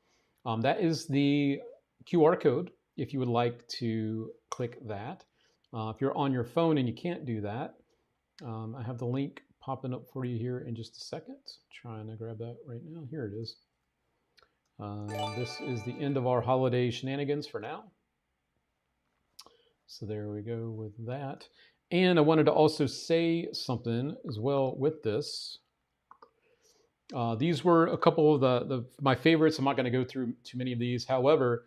Speaker 1: That is the QR code if you would like to click that. If you're on your phone and you can't do that, I have the link popping up for you here in just a second. Trying to grab that right now. Here it is. This is the end of our holiday shenanigans for now. So there we go with that. And I wanted to also say something as well with this. These were a couple of my favorites. I'm not going to go through too many of these. However,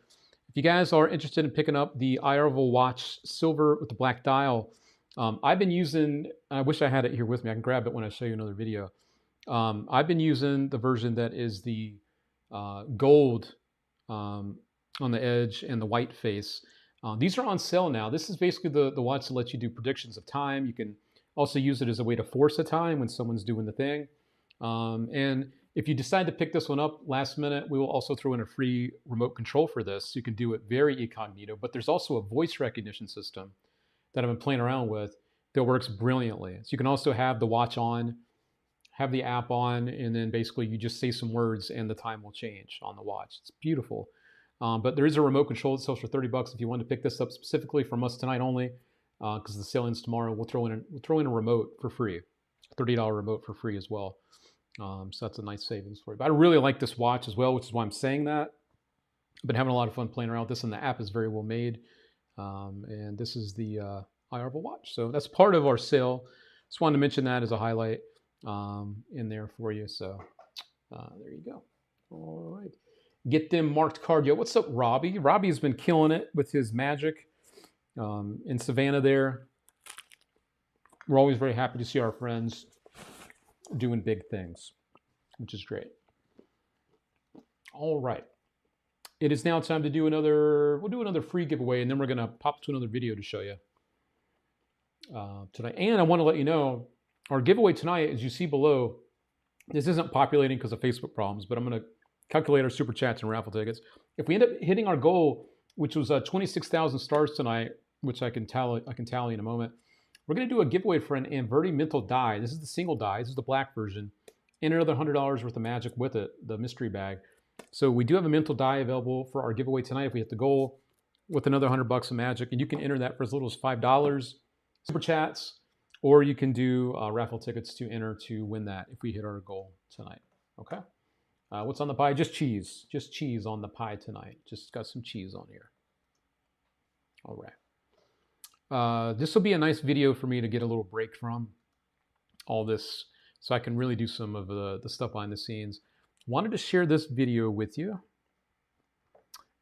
Speaker 1: if you guys are interested in picking up the Iowa watch silver with the black dial, I've been using, I wish I had it here with me. I can grab it when I show you another video. I've been using the version that is the gold on the edge and the white face. These are on sale now. This is basically the watch that lets you do predictions of time. You can also use it as a way to force a time when someone's doing the thing. And if you decide to pick this one up last minute, we will also throw in a free remote control for this. So you can do it very incognito, but there's also a voice recognition system that I've been playing around with that works brilliantly. So you can also have the watch on, have the app on, and then basically you just say some words and the time will change on the watch. It's beautiful. But there is a remote control that sells for $30 if you want to pick this up specifically from us tonight only, because the sale ends tomorrow. We'll throw in a remote for free, $30 remote for free as well. So that's a nice savings for you. But I really like this watch as well, which is why I'm saying that. I've been having a lot of fun playing around with this, and the app is very well made. And this is the IRV watch. So that's part of our sale. Just wanted to mention that as a highlight in there for you. So there you go. All right. Get them marked card. Yo, what's up, Robbie? Robbie's been killing it with his magic in Savannah there. We're always very happy to see our friends doing big things, which is great. All right. It is now time to do we'll do another free giveaway, and then we're going to pop to another video to show you tonight. And I want to let you know, our giveaway tonight, as you see below, this isn't populating because of Facebook problems, but I'm going to calculate our super chats and raffle tickets. If we end up hitting our goal, which was 26,000 stars tonight, which I can tally in a moment, we're going to do a giveaway for an Inverti Mental die. This is the single die. This is the black version. And another $100 worth of magic with it, the mystery bag. So we do have a mental die available for our giveaway tonight if we hit the goal with another $100 of magic. And you can enter that for as little as $5 super chats, or you can do raffle tickets to enter to win that if we hit our goal tonight. Okay? What's on the pie? Just cheese. Just cheese on the pie tonight. Just got some cheese on here. All right. This will be a nice video for me to get a little break from all this so I can really do some of the stuff behind the scenes. Wanted to share this video with you.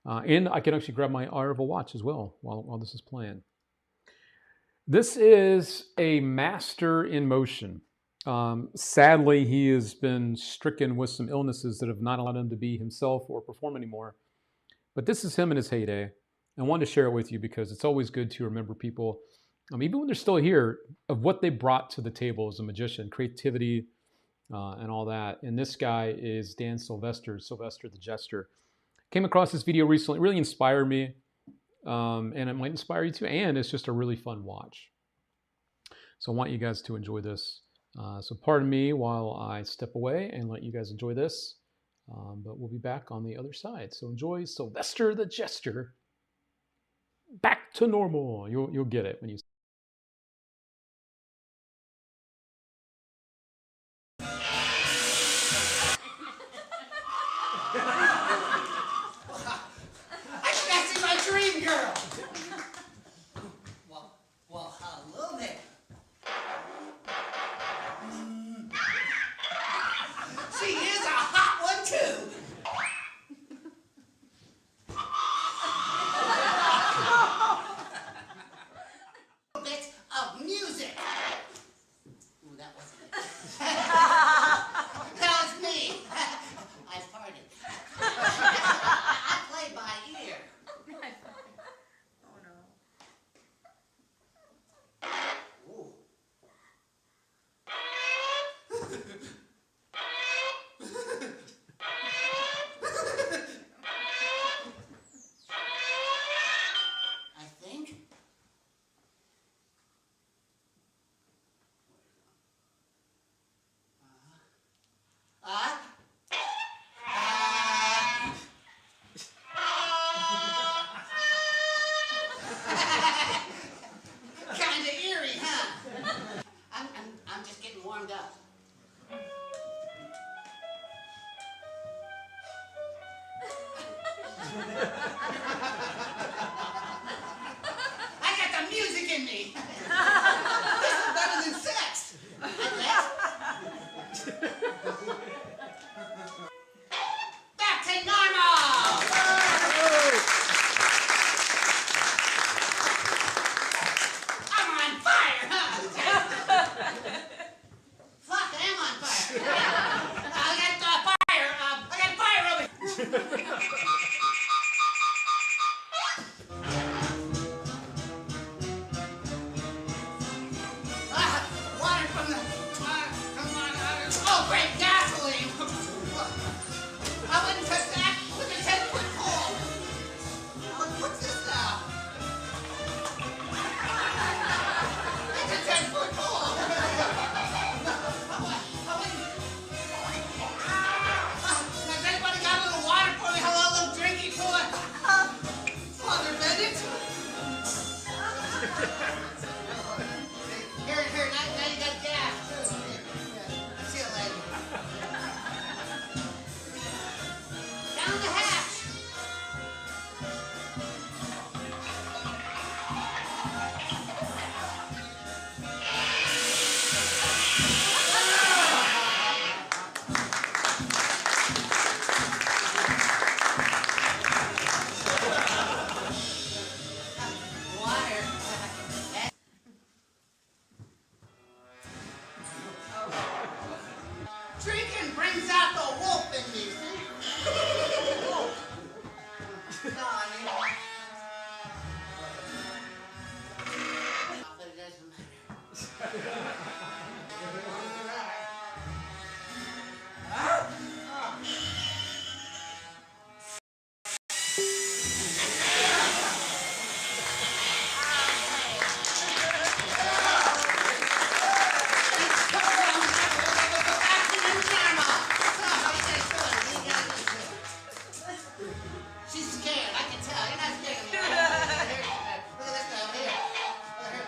Speaker 1: And I can actually grab my IRV watch as well while this is playing. This is a master in motion. Sadly, he has been stricken with some illnesses that have not allowed him to be himself or perform anymore. But this is him in his heyday. I wanted to share it with you because it's always good to remember people, even when they're still here, of what they brought to the table as a magician, creativity, and all that. And this guy is Dan Sylvester the Jester. Came across this video recently, really inspired me, and it might inspire you too. And it's just a really fun watch. So I want you guys to enjoy this. So pardon me while I step away and let you guys enjoy this. But we'll be back on the other side. So enjoy Sylvester the Jester. Back to normal. You'll get it when you.
Speaker 9: That's my dream girl. Well, hello there. She is a hot one too. A bit of music. Ooh, that wasn't it. That was me. I farted. I play by ear. Ooh. I think. Kinda eerie, huh? I'm just getting warmed up. I got the music in me. This is better than sex. Back to normal. I'm on fire, huh? Fuck, I am on fire. I got fire over here. Water from the... come on. Oh, great, gasoline. I wouldn't touch that with a 10-foot pole. What's this now? It's a 10-foot pole. Has anybody got a little water for me? Hello, a little drinky for Father Bennett? Here, now you got gas, too. Here. See you later. Down the hatch. Water. Drinking brings out the wolf in me, see? No, I mean... But it doesn't matter. She's scared, I can tell. You're not scared of me. Look at this down here. Look at her.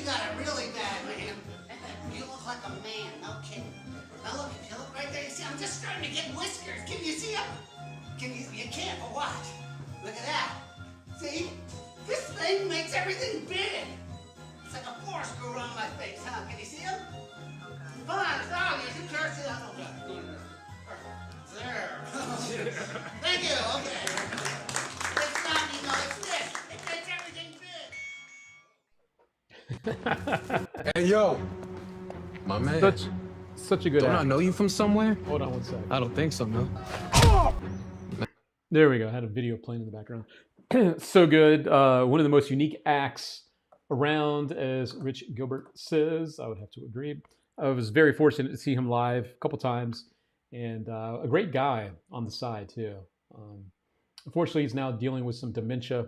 Speaker 9: got it really bad, man. You look like a man, no kidding. Now look, if you look right there, you see I'm just starting to get whiskers. Can you see them? You can't, but watch. Look at that. See? This thing makes everything big. It's like a force grew around my face, huh? Can you see them? Come on, it's all you. You can't see them. There. Thank you, okay. It's not, you know, it's this. It makes everything big.
Speaker 10: Hey, yo. My man.
Speaker 1: Such a good
Speaker 10: Don't I
Speaker 1: act.
Speaker 10: know you from somewhere?
Speaker 1: Hold on one second.
Speaker 10: I don't think so, no.
Speaker 1: There we go. I had a video playing in the background. So good. One of the most unique acts around, as Rich Gilbert says. I would have to agree. I was very fortunate to see him live a couple times, and a great guy on the side too. Unfortunately, he's now dealing with some dementia,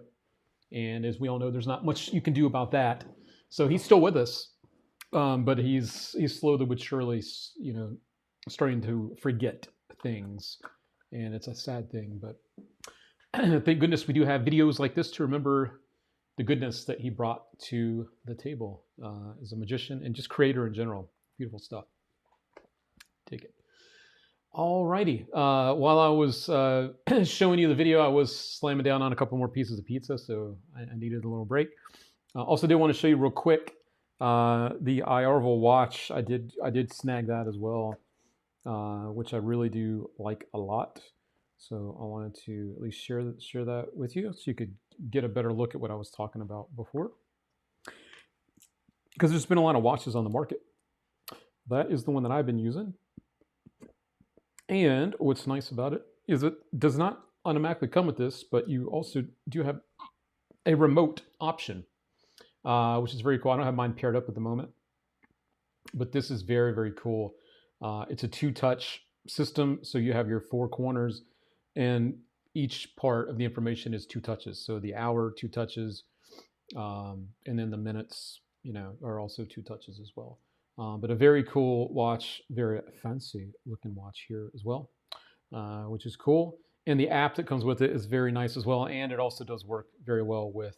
Speaker 1: and as we all know, there's not much you can do about that. So he's still with us, but he's slowly but surely, you know, starting to forget things, and it's a sad thing. But thank goodness we do have videos like this to remember the goodness that he brought to the table as a magician and just creator in general. Beautiful stuff. Take it. All righty. While I was showing you the video, I was slamming down on a couple more pieces of pizza, so I needed a little break. Also did want to show you real quick the iArval watch. I did snag that as well, which I really do like a lot. So I wanted to at least share that with you so you could get a better look at what I was talking about before. Because there's been a lot of watches on the market. That is the one that I've been using. And what's nice about it is it does not automatically come with this, but you also do have a remote option, which is very cool. I don't have mine paired up at the moment, but this is very, very cool. It's a two-touch system, so you have your four corners, and each part of the information is two touches. So the hour, two touches, and then the minutes, you know, are also two touches as well. But a very cool watch, very fancy looking watch here as well, which is cool. And the app that comes with it is very nice as well. And it also does work very well with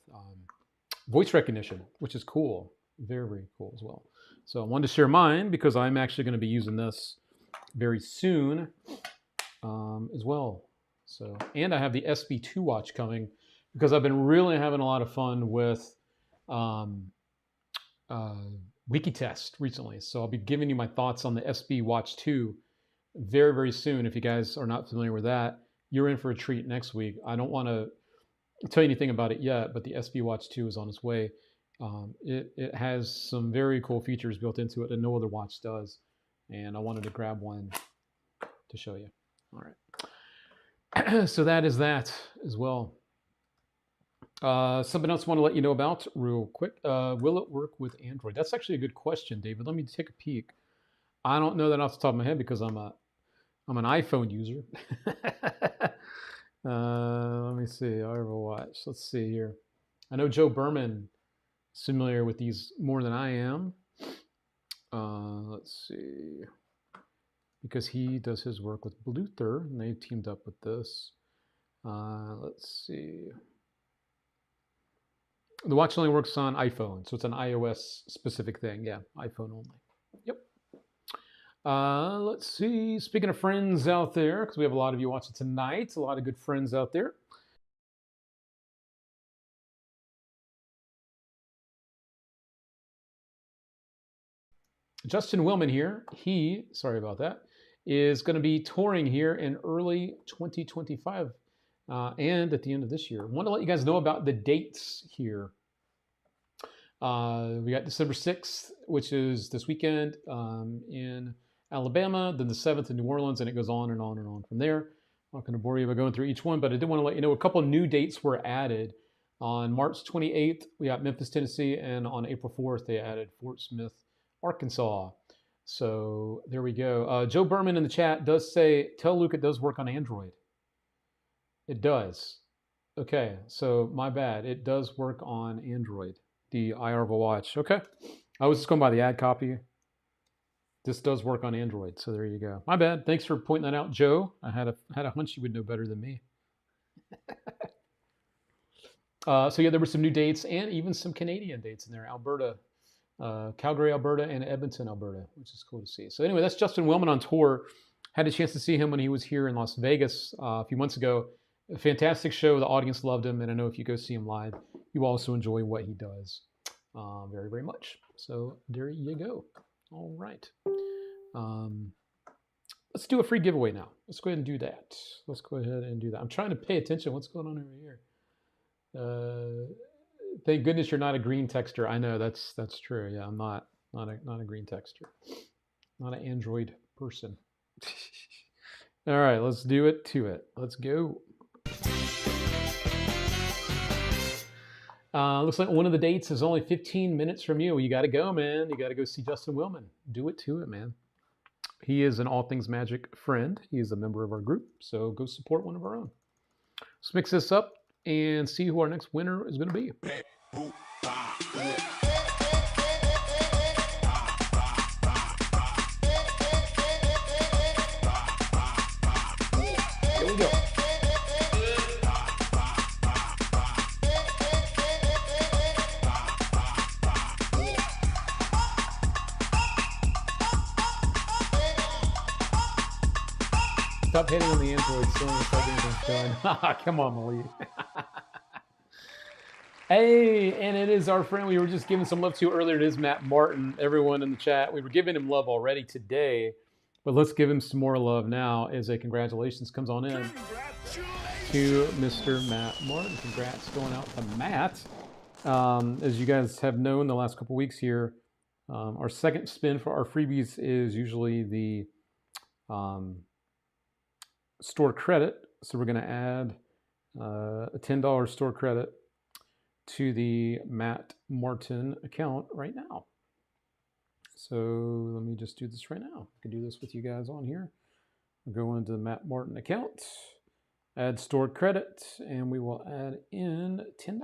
Speaker 1: voice recognition, which is cool. Very, very cool as well. So I wanted to share mine because I'm actually going to be using this very soon as well. So, and I have the SB2 watch coming because I've been really having a lot of fun with Wikitest recently. So I'll be giving you my thoughts on the SB Watch 2 very, very soon. If you guys are not familiar with that, you're in for a treat next week. I don't want to tell you anything about it yet, but the SB Watch 2 is on its way. It has some very cool features built into it that no other watch does. And I wanted to grab one to show you. All right. So that is that as well. Something else I want to let you know about real quick. Will it work with Android? That's actually a good question, David. Let me take a peek. I don't know that off the top of my head because I'm an iPhone user. Let me see. iArval watch. Let's see here. I know Joe Berman is familiar with these more than I am. Let's see. Because he does his work with Bluether, and they teamed up with this. Let's see. The watch only works on iPhone, so it's an iOS specific thing. Yeah, iPhone only. Yep. Let's see. Speaking of friends out there, because we have a lot of you watching tonight, a lot of good friends out there. Justin Willman here. He, sorry about that, is going to be touring here in early 2025 and at the end of this year. I want to let you guys know about the dates here. We got December 6th, which is this weekend in Alabama, then the 7th in New Orleans, and it goes on and on and on from there. I'm not going to bore you by going through each one, but I did want to let you know a couple of new dates were added. On March 28th, we got Memphis, Tennessee, and on April 4th, they added Fort Smith, Arkansas. So there we go. Joe Berman in the chat does say, tell Luke it does work on Android. It does. Okay, so my bad. It does work on Android, the iArval watch. Okay, I was just going by the ad copy. This does work on Android, so there you go. My bad. Thanks for pointing that out, Joe. I had a hunch you would know better than me. So yeah, there were some new dates and even some Canadian dates in there. Alberta Calgary, Alberta, and Edmonton, Alberta, which is cool to see. So anyway, that's Justin Willman on tour. Had a chance to see him when he was here in Las Vegas a few months ago. A fantastic show. The audience loved him, and I know if you go see him live, you also enjoy what he does very, very much. So there you go. All right. Let's do a free giveaway now. Let's go ahead and do that. Let's go ahead and do that. I'm trying to pay attention. What's going on over here? Thank goodness you're not a green texter. I know that's true. Yeah, I'm not a green texter. Not an Android person. All right, let's do it to it. Let's go. Looks like one of the dates is only 15 minutes from you. You got to go, man. You got to go see Justin Willman. Do it to it, man. He is an All Things Magic friend. He is a member of our group, so go support one of our own. Let's mix this up and see who our next winner is going to be. Here we go. Stop hitting on the Android so everything's done. Come on, Malik. Hey, and it is our friend we were just giving some love to earlier. It is Matt Martin. Everyone in the chat, we were giving him love already today, but let's give him some more love now as a congratulations comes on in to Mr. Matt Martin. Congrats going out to Matt. As you guys have known the last couple weeks here, our second spin for our freebies is usually the store credit. So we're going to add a $10 store credit to the Matt Martin account right now. So let me just do this right now. I can do this with you guys on here. We'll go into the Matt Martin account, add stored credit, and we will add in $10.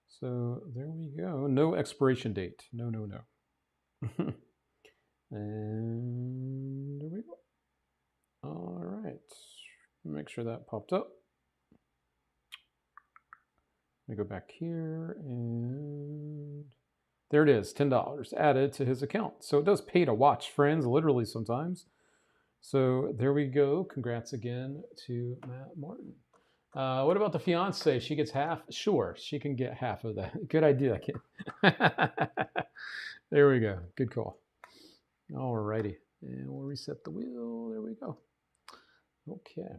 Speaker 1: So there we go. No expiration date. No. And there we go. All right. Make sure that popped up. Let me go back here and there it is, $10 added to his account. So it does pay to watch, friends, literally sometimes. So there we go. Congrats again to Matt Martin. What about the fiance? She gets half? Sure, she can get half of that. Good idea. There we go. Good call. All righty. And we'll reset the wheel. There we go. Okay.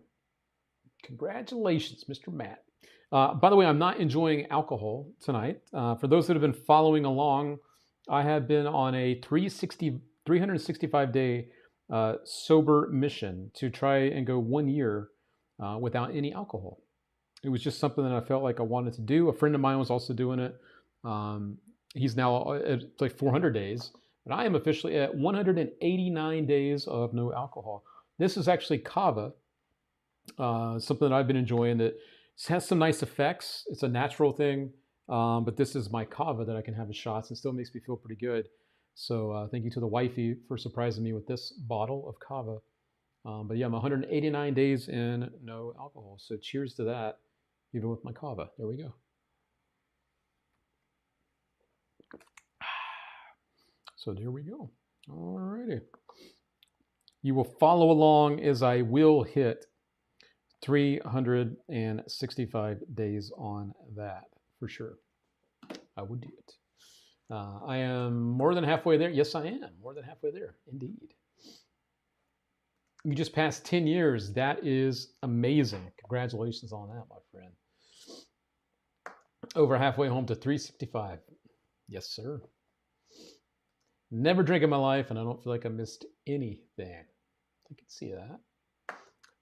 Speaker 1: Congratulations, Mr. Matt. By the way, I'm not enjoying alcohol tonight. For those that have been following along, I have been on a 365-day sober mission to try and go 1 year without any alcohol. It was just something that I felt like I wanted to do. A friend of mine was also doing it. He's now at like 400 days, but I am officially at 189 days of no alcohol. This is actually kava, something that I've been enjoying that has some nice effects. It's a natural thing, but this is my kava that I can have in shots and still makes me feel pretty good. So thank you to the wifey for surprising me with this bottle of kava. But yeah, I'm 189 days in no alcohol. So cheers to that, even with my kava. There we go. So there we go. All righty. You will follow along as I will hit 365 days on that for sure. I would do it. I am more than halfway there. Yes, I am more than halfway there. Indeed. You just passed 10 years. That is amazing. Congratulations on that, my friend. Over halfway home to 365. Yes, sir. Never drank in my life, and I don't feel like I missed anything. I can see that.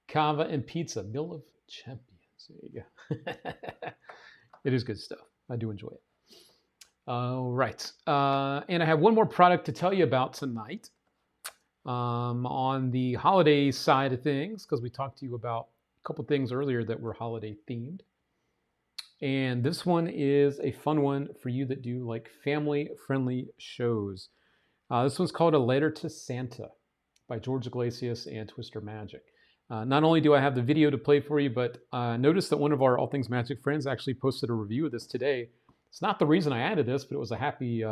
Speaker 1: Kava and pizza, meal of champions. There you go. It is good stuff. I do enjoy it. All right. And I have one more product to tell you about tonight. On the holiday side of things, because we talked to you about a couple things earlier that were holiday themed. And this one is a fun one for you that do like family-friendly shows. This one's called A Letter to Santa by George Iglesias and Twister Magic. Not only do I have the video to play for you, but notice that one of our All Things Magic friends actually posted a review of this today. It's not the reason I added this, but it was a happy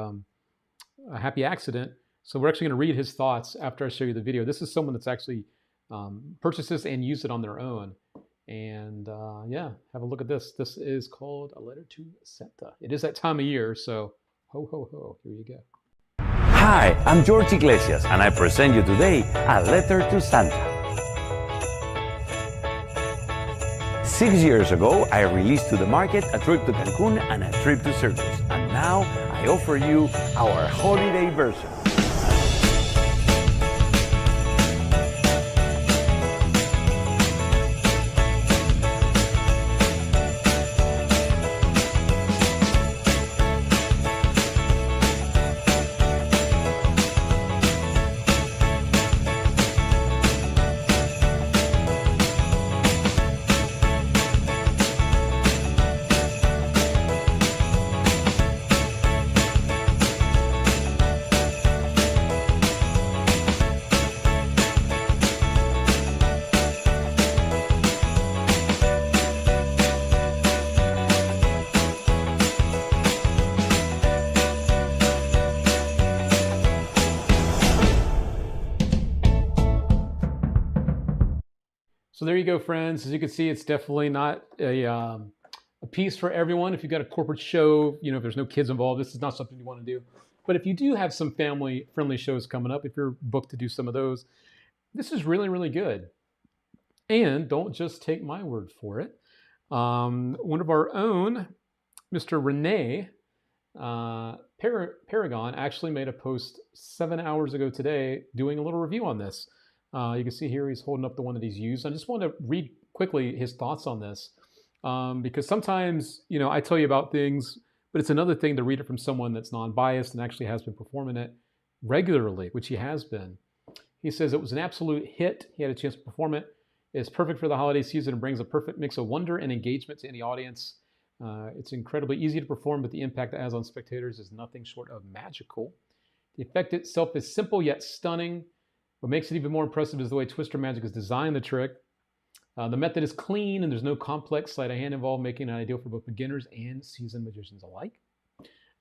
Speaker 1: accident. So we're actually going to read his thoughts after I show you the video. This is someone that's actually purchased this and used it on their own. And yeah, have a look at this. This is called A Letter to Santa. It is that time of year, so ho, ho, ho. Here you go.
Speaker 11: Hi, I'm George Iglesias, and I present you today A Letter to Santa. 6 years ago, I released to the market a trip to Cancun and a trip to Circus, and now I offer you our holiday version.
Speaker 1: So there you go, friends. As you can see, it's definitely not a piece for everyone. If you've got a corporate show, you know, if there's no kids involved, this is not something you want to do. But if you do have some family-friendly shows coming up, if you're booked to do some of those, this is really, really good. And don't just take my word for it. One of our own, Mr. Rene Paragon, actually made a post 7 hours ago today doing a little review on this. You can see here he's holding up the one that he's used. I just want to read quickly his thoughts on this because sometimes, you know, I tell you about things, but it's another thing to read it from someone that's non-biased and actually has been performing it regularly, which he has been. He says it was an absolute hit. He had a chance to perform it. It's perfect for the holiday season and brings a perfect mix of wonder and engagement to any audience. It's incredibly easy to perform, but the impact it has on spectators is nothing short of magical. The effect itself is simple yet stunning. What makes it even more impressive is the way Twister Magic has designed the trick. The method is clean and there's no complex sleight of hand involved, making it ideal for both beginners and seasoned magicians alike.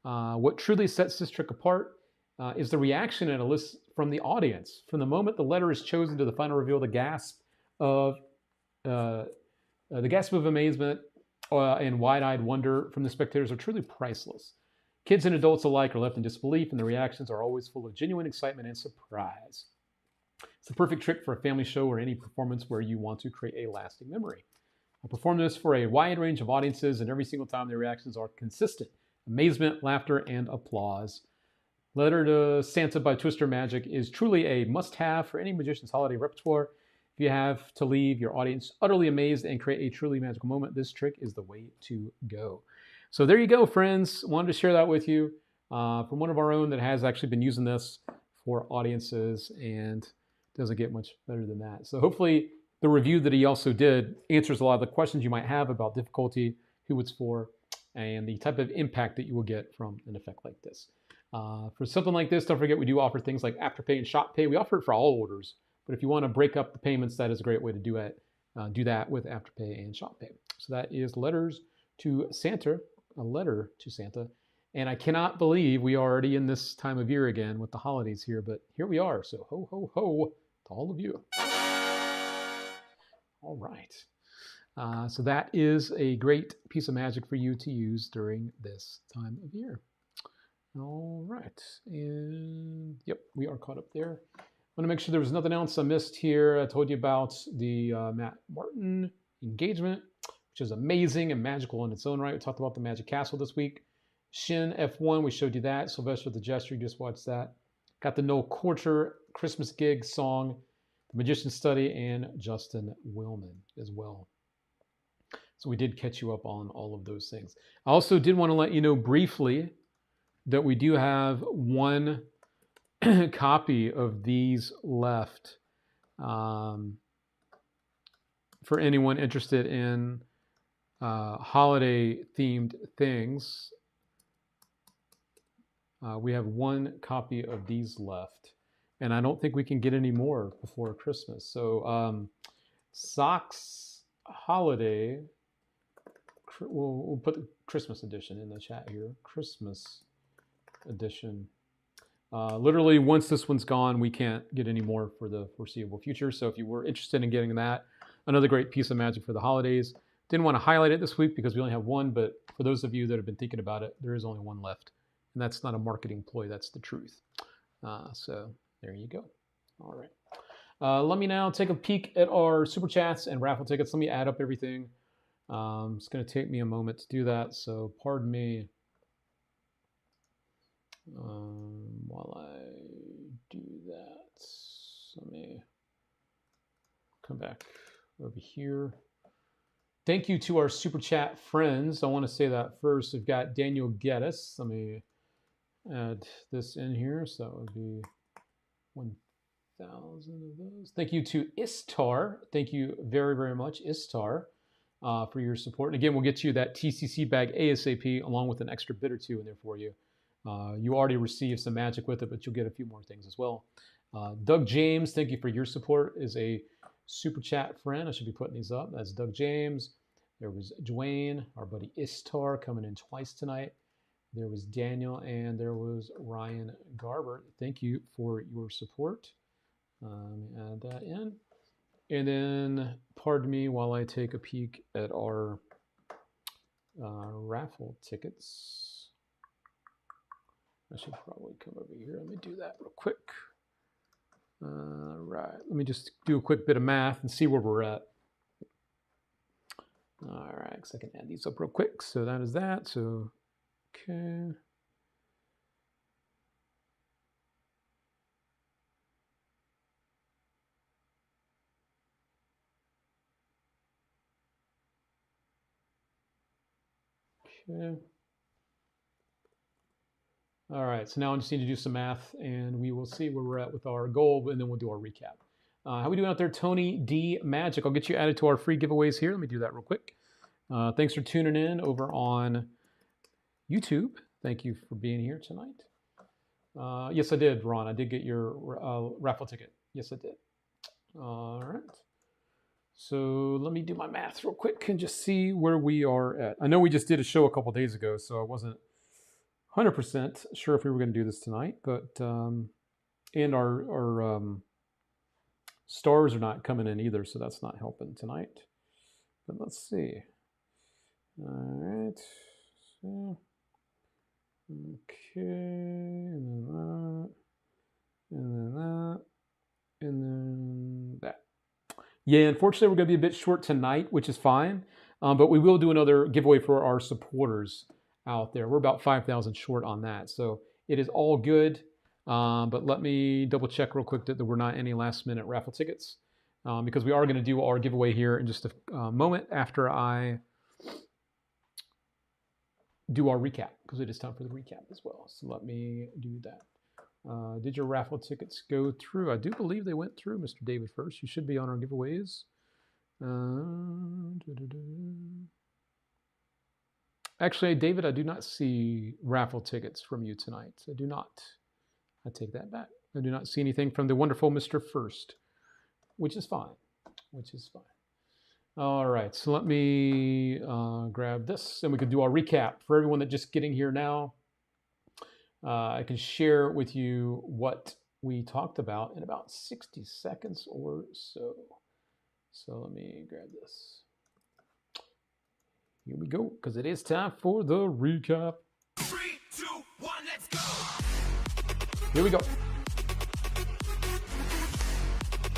Speaker 1: What truly sets this trick apart is the reaction it elicits from the audience. From the moment the letter is chosen to the final reveal, the gasp of amazement and wide-eyed wonder from the spectators are truly priceless. Kids and adults alike are left in disbelief, and the reactions are always full of genuine excitement and surprise. It's the perfect trick for a family show or any performance where you want to create a lasting memory. I perform this for a wide range of audiences, and every single time their reactions are consistent. Amazement, laughter, and applause. Letter to Santa by Twister Magic is truly a must-have for any magician's holiday repertoire. If you have to leave your audience utterly amazed and create a truly magical moment, this trick is the way to go. So there you go, friends. Wanted to share that with you from one of our own that has actually been using this for audiences and doesn't get much better than that. So hopefully the review that he also did answers a lot of the questions you might have about difficulty, who it's for, and the type of impact that you will get from an effect like this. For something like this, don't forget we do offer things like Afterpay and ShopPay. We offer it for all orders, but if you want to break up the payments, that is a great way to do it. Do that with Afterpay and ShopPay. So that is Letters to Santa, a letter to Santa. And I cannot believe we are already in this time of year again with the holidays here, but here we are. So ho, ho, ho to all of you. All right. So that is a great piece of magic for you to use during this time of year. All right. And yep, we are caught up there. I want to make sure there was nothing else I missed here. I told you about the Matt Martin engagement, which is amazing and magical in its own right. We talked about the Magic Castle this week. Shin F1, we showed you that. Sylvester the Jester, you just watched that. Got the Noel Quarter Christmas Gig song, The Magician's Study, and Justin Willman as well. So we did catch you up on all of those things. I also did want to let you know briefly that we do have one copy of these left for anyone interested in holiday themed things. We have one copy of these left, and I don't think we can get any more before Christmas. So Socks Holiday, we'll Christmas edition in the chat here. Christmas edition. Literally, once this one's gone, we can't get any more for the foreseeable future. So if you were interested in getting that, another great piece of magic for the holidays. Didn't want to highlight it this week because we only have one, but for those of you that have been thinking about it, there is only one left. And that's not a marketing ploy, that's the truth. So there you go. All right. Let me now take a peek at our super chats and raffle tickets. Let me add up everything. It's going to take me a moment to do that, so pardon me while I do that. Let me come back over here. Thank you to our super chat friends. I want to say that first. We've got Daniel Geddes. Let me add this in here. So that would be 1,000 of those. Thank you to Istar. Thank you very, very much, Istar, for your support. And again, we'll get you that TCC bag ASAP along with an extra bit or two in there for you. You already received some magic with it, but you'll get a few more things as well. Doug James, thank you for your support, is a super chat friend. I should be putting these up. That's Doug James. There was Dwayne, our buddy Istar, coming in twice tonight. There was Daniel, and there was Ryan Garber. Thank you for your support. Add that in. And then, pardon me while I take a peek at our raffle tickets. I should probably come over here. Let me do that real quick. Right, let me just do a quick bit of math and see where we're at. All right, so I can add these up real quick. So that is that. So, okay. Okay. All right, so now I just need to do some math, and we will see where we're at with our goal, and then we'll do our recap. How we doing out there, Tony D Magic? I'll get you added to our free giveaways here. Let me do that real quick. Thanks for tuning in over on YouTube. Thank you for being here tonight. Yes, I did, Ron. I did get your raffle ticket. Yes, I did. All right. So let me do my math real quick and just see where we are at. I know we just did a show a couple days ago, so I wasn't 100% sure if we were going to do this tonight, but and our stars are not coming in either, so that's not helping tonight. But let's see. All right. So, okay, and then that, and then that, and then that. Yeah, unfortunately, we're going to be a bit short tonight, which is fine, but we will do another giveaway for our supporters out there. We're about 5,000 short on that, so it is all good. But let me double check real quick that there were not any last minute raffle tickets, because we are going to do our giveaway here in just a moment after I do our recap, because it is time for the recap as well. So let me do that. Did your raffle tickets go through? I do believe they went through, Mr. David First. You should be on our giveaways. Actually, David, I do not see raffle tickets from you tonight. I do not. I take that back. I do not see anything from the wonderful Mr. First, which is fine. Which is fine. All right, so let me grab this, and we can do our recap. For everyone that's just getting here now, I can share with you what we talked about in about 60 seconds or so. So let me grab this. Here we go, because it is time for the recap.
Speaker 2: 3, 2, 1, let's go.
Speaker 1: Here we go.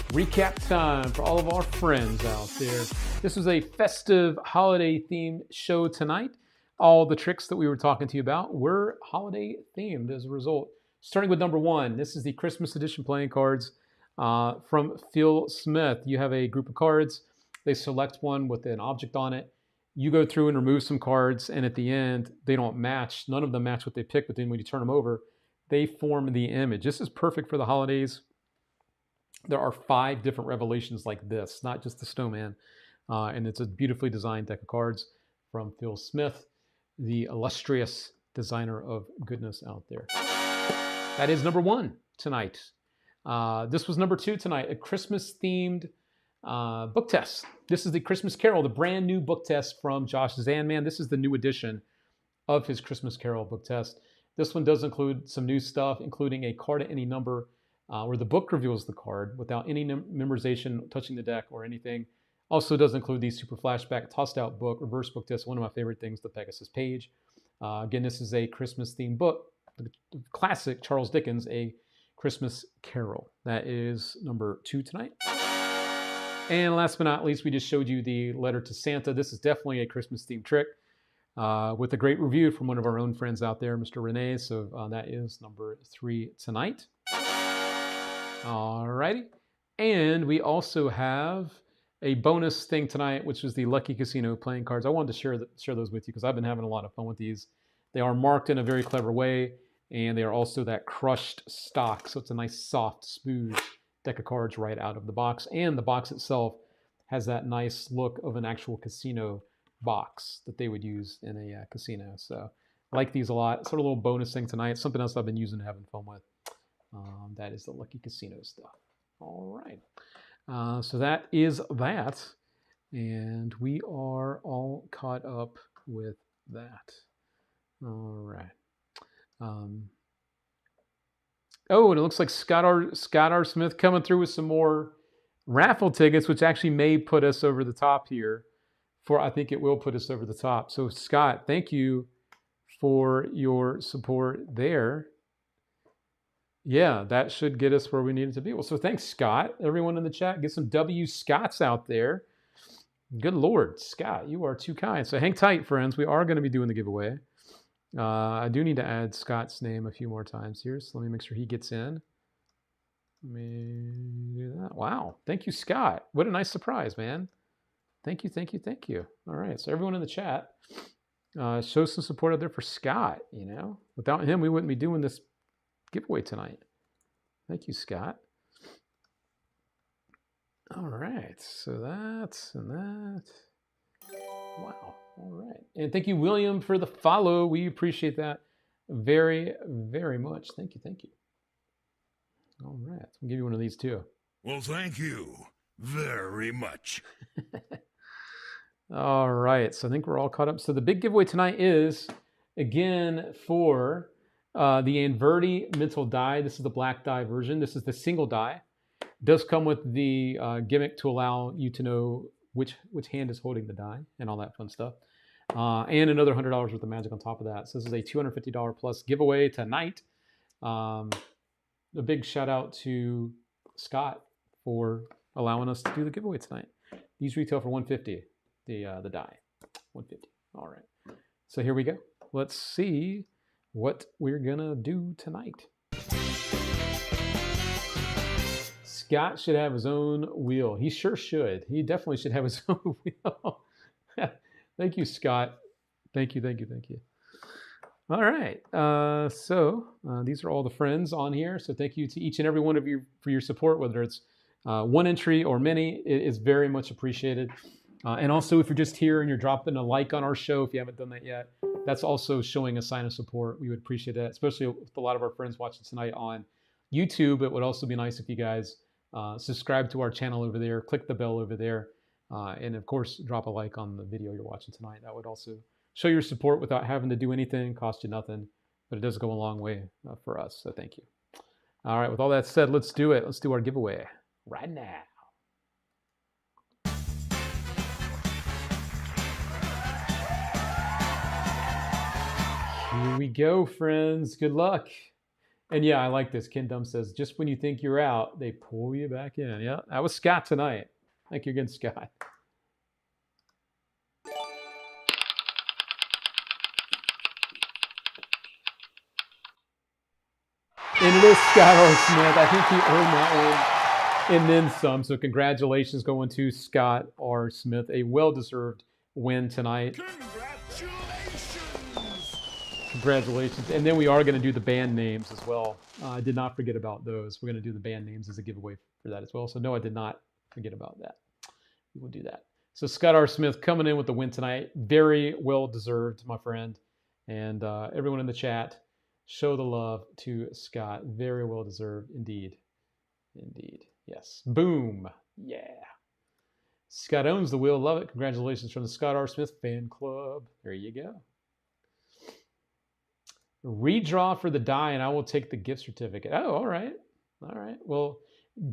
Speaker 1: Recap time for all of our friends out there. This was a festive holiday themed show tonight. All the tricks that we were talking to you about were holiday themed as a result. Starting with number 1, this is the Christmas edition playing cards from Phil Smith. You have a group of cards. They select one with an object on it. You go through and remove some cards, and at the end, they don't match. None of them match what they pick, but then when you turn them over, they form the image. This is perfect for the holidays. There are 5 different revelations like this, not just the snowman. And it's a beautifully designed deck of cards from Phil Smith, the illustrious designer of goodness out there. That is number 1 tonight. This was number 2 tonight, a Christmas-themed book test. This is the Christmas Carol, the brand new book test from Josh Zanman. This is the new edition of his Christmas Carol book test. This one does include some new stuff, including a card at any number, where the book reveals the card without any memorization, touching the deck, or anything. Also does include the super flashback, tossed out book, reverse book test, one of my favorite things, the Pegasus Page. Again, this is a Christmas themed book, the classic Charles Dickens, A Christmas Carol. That is number 2 tonight. And last but not least, we just showed you the letter to Santa. This is definitely a Christmas themed trick with a great review from one of our own friends out there, Mr. Renee. So that is number 3 tonight. Alrighty. And we also have a bonus thing tonight, which is the Lucky Casino playing cards. I wanted to share those with you because I've been having a lot of fun with these. They are marked in a very clever way, and they are also that crushed stock. So it's a nice, soft, smooth deck of cards right out of the box. And the box itself has that nice look of an actual casino box that they would use in a casino. So I like these a lot. Sort of a little bonus thing tonight. Something else I've been using and having fun with. That is the Lucky Casino stuff. All right. So that is that. And we are all caught up with that. All right. Oh, and it looks like Scott R. Smith coming through with some more raffle tickets, which actually may put us over the top here. I think it will put us over the top. So Scott, thank you for your support there. Yeah, that should get us where we needed to be. Well, so thanks, Scott. Everyone in the chat, get some W Scotts out there. Good Lord, Scott, you are too kind. So hang tight, friends. We are going to be doing the giveaway. I do need to add Scott's name a few more times here, so let me make sure he gets in. Let me do that. Wow. Thank you, Scott. What a nice surprise, man. Thank you, thank you, thank you. All right, so everyone in the chat, show some support out there for Scott, you know. Without him, we wouldn't be doing this giveaway tonight. Thank you, Scott. All right, so that's and that. Wow. All right. And thank you, William, for the follow. We appreciate that very, very much. Thank you. Thank you. All right. I'll give you one of these too.
Speaker 2: Well, thank you very much.
Speaker 1: All right. So I think we're all caught up. So the big giveaway tonight is, again, for the Anverdi Mental Die. This is the black die version. This is the single die. It does come with the gimmick to allow you to know which hand is holding the die and all that fun stuff. And another $100 worth of magic on top of that. So this is a $250 plus giveaway tonight. A big shout out to Scott for allowing us to do the giveaway tonight. These retail for $150. The die, $150. All right. So here we go. Let's see what we're gonna do tonight. Scott should have his own wheel. He sure should. He definitely should have his own wheel. Thank you, Scott. Thank you, thank you, thank you. All right. So these are all the friends on here. So thank you to each and every one of you for your support, whether it's one entry or many. It is very much appreciated. And also, if you're just here and you're dropping a like on our show, if you haven't done that yet, that's also showing a sign of support. We would appreciate that, especially with a lot of our friends watching tonight on YouTube. It would also be nice if you guys subscribe to our channel over there, click the bell over there, and of course, drop a like on the video you're watching tonight. That would also show your support without having to do anything, cost you nothing, but it does go a long way for us, so thank you. All right, with all that said, let's do it. Let's do our giveaway right now. Here we go, friends. Good luck. And yeah, I like this. Ken Dumb says, just when you think you're out, they pull you back in. Yeah, that was Scott tonight. Thank you again, Scott. And it is Scott R. Smith. I think he earned that one and then some. So congratulations going to Scott R. Smith. A well-deserved win tonight. Congratulations. And then we are going to do the band names as well. I did not forget about those. We're going to do the band names as a giveaway for that as well. So no, I did not forget about that. We will do that. So Scott R. Smith coming in with the win tonight. Very well deserved, my friend. And everyone in the chat, show the love to Scott. Very well deserved indeed. Indeed. Yes. Boom. Yeah. Scott owns the wheel. Love it. Congratulations from the Scott R. Smith fan club. There you go. Redraw for the die, and I will take the gift certificate. Oh, all right. All right. Well,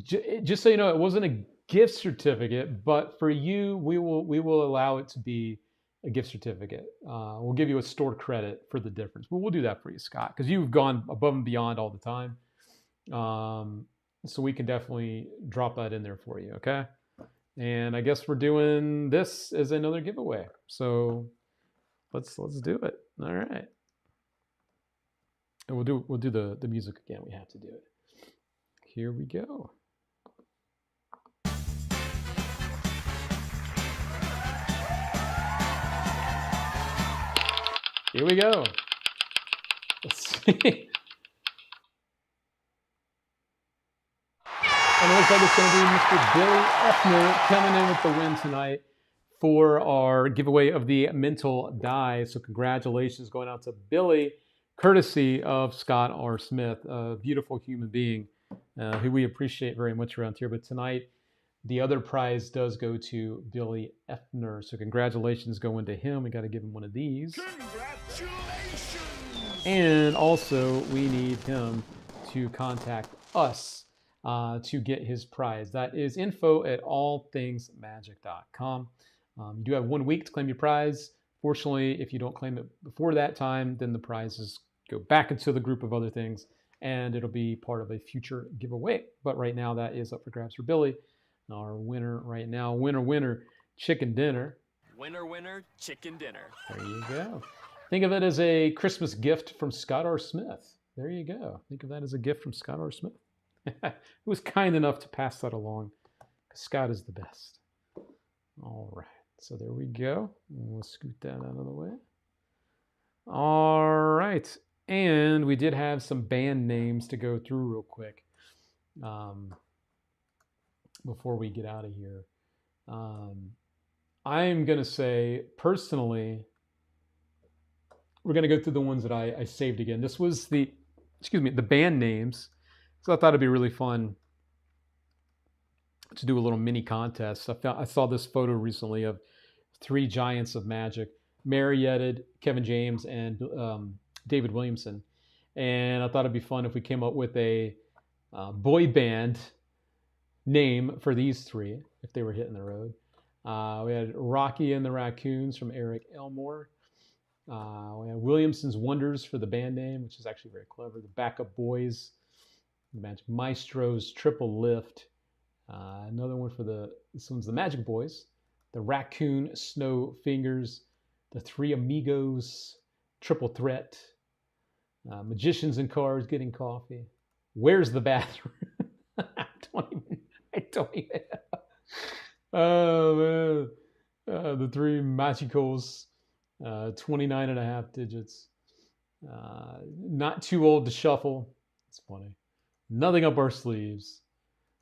Speaker 1: just so you know, it wasn't a gift certificate, but for you, we will allow it to be a gift certificate. We'll give you a store credit for the difference, but we'll do that for you, Scott, because you've gone above and beyond all the time. So we can definitely drop that in there for you. Okay. And I guess we're doing this as another giveaway. So let's do it. All right. And we'll do the music again. We have to do it. Here we go. Here we go. Let's see. And it looks like it's going to be Mr. Billy Effner coming in with the win tonight for our giveaway of the mental die. So congratulations going out to Billy, courtesy of Scott R. Smith, a beautiful human being who we appreciate very much around here. But tonight, the other prize does go to Billy Effner. So congratulations going to him. We got to give him one of these.
Speaker 2: Congratulations!
Speaker 1: And also, we need him to contact us to get his prize. That is info@allthingsmagic.com. You do have 1 week to claim your prize. Fortunately, if you don't claim it before that time, then the prizes go back into the group of other things, and it'll be part of a future giveaway. But right now, that is up for grabs for Billy. Our winner right now, winner, chicken dinner.
Speaker 12: Winner, chicken dinner.
Speaker 1: There you go. Think of it as a Christmas gift from Scott R. Smith. There you go. Think of that as a gift from Scott R. Smith. Who was kind enough to pass that along. Scott is the best. All right. So there we go. We'll scoot that out of the way. All right. And we did have some band names to go through real quick before we get out of here. I'm going to say, personally, we're going to go through the ones that I saved again. This was the band names. So I thought it'd be really fun to do a little mini contest. I saw this photo recently of 3 giants of magic: Marietta, Kevin James, and David Williamson. And I thought it'd be fun if we came up with a boy band name for these 3 if they were hitting the road. We had Rocky and the Raccoons from Eric Elmore. We had Williamson's Wonders for the band name, which is actually very clever. The Backup Boys, the Magic Maestros, Triple Lift. Another one for this one's the Magic Boys. The Raccoon Snow Fingers. The Three Amigos, Triple Threat. Magicians and Cars Getting Coffee. Where's the Bathroom? I don't even Oh, man. The Three Magicals. 29 and a half digits. Not Too Old to Shuffle. It's funny. Nothing Up Our Sleeves.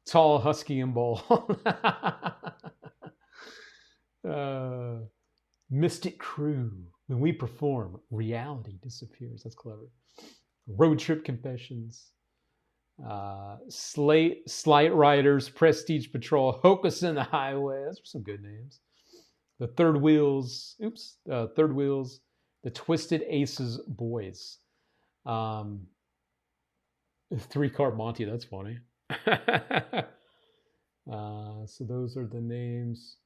Speaker 1: Tall, Husky, and Bald. Mystic Crew. When we perform, reality disappears. That's clever. Road Trip Confessions. Slight Riders. Prestige Patrol. Hocus in the Highway. Those are some good names. The Third Wheels. Third Wheels. The Twisted Aces Boys. 3-Card Monty. That's funny. So those are the names.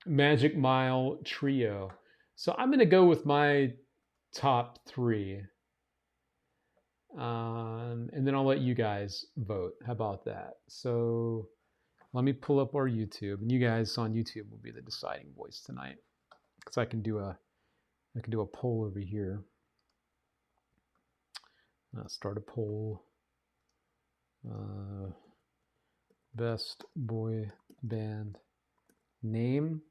Speaker 1: Magic Mile Trio. So I'm going to go with my top 3. And then I'll let you guys vote. How about that? So let me pull up our YouTube, and you guys on YouTube will be the deciding voice tonight, because I can do a poll over here. Start a poll. Best boy band name.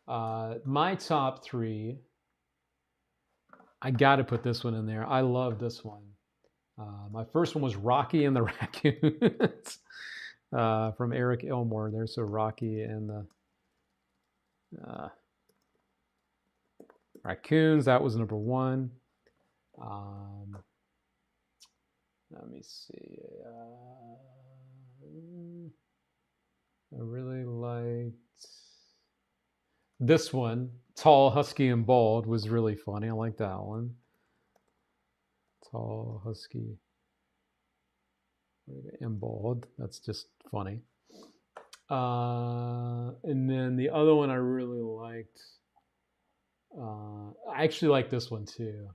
Speaker 1: My top 3. I got to put this one in there. I love this one. My first one was Rocky and the Raccoons from Eric Elmore. There's so Rocky and the Raccoons. That was number 1. Let me see. I really liked this one. Tall, husky, and bald was really funny. I like that one. Tall, husky, and bald. That's just funny. And then the other one I really liked. I actually like this one too.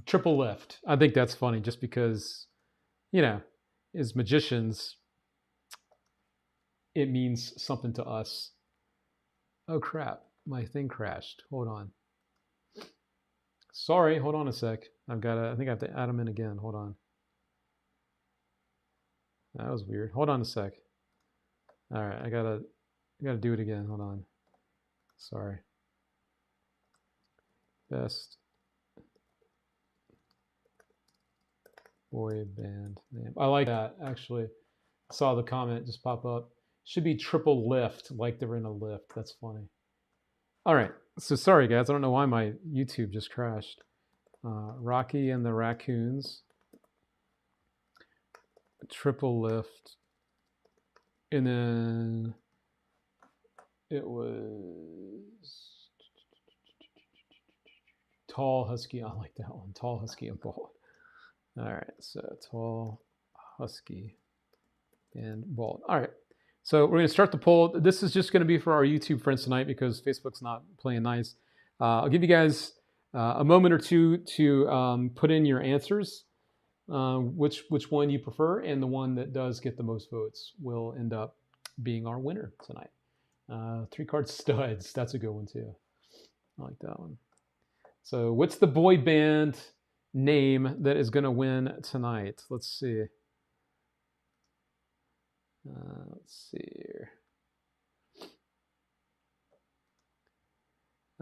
Speaker 1: Triple lift. I think that's funny just because, you know, as magicians, it means something to us. Oh crap, my thing crashed. Hold on. Sorry, hold on a sec. I think I have to add them in again. Hold on. That was weird. Hold on a sec. All right, I gotta do it again. Hold on. Sorry. Best boy band name. I like that actually. I saw the comment just pop up. Should be triple lift, like they're in a lift. That's funny. All right. So sorry guys, I don't know why my YouTube just crashed. Rocky and the Raccoons. Triple lift. And then it was Tall, Husky. I like that one. Tall, Husky, and Bald. All right. So Tall, Husky, and Bald. All right. So we're going to start the poll. This is just going to be for our YouTube friends tonight because Facebook's not playing nice. I'll give you guys a moment or two to put in your answers, which one you prefer, and the one that does get the most votes will end up being our winner tonight. 3-card studs. That's a good one too. I like that one. So what's the boy band name that is going to win tonight? Let's see. Let's see here.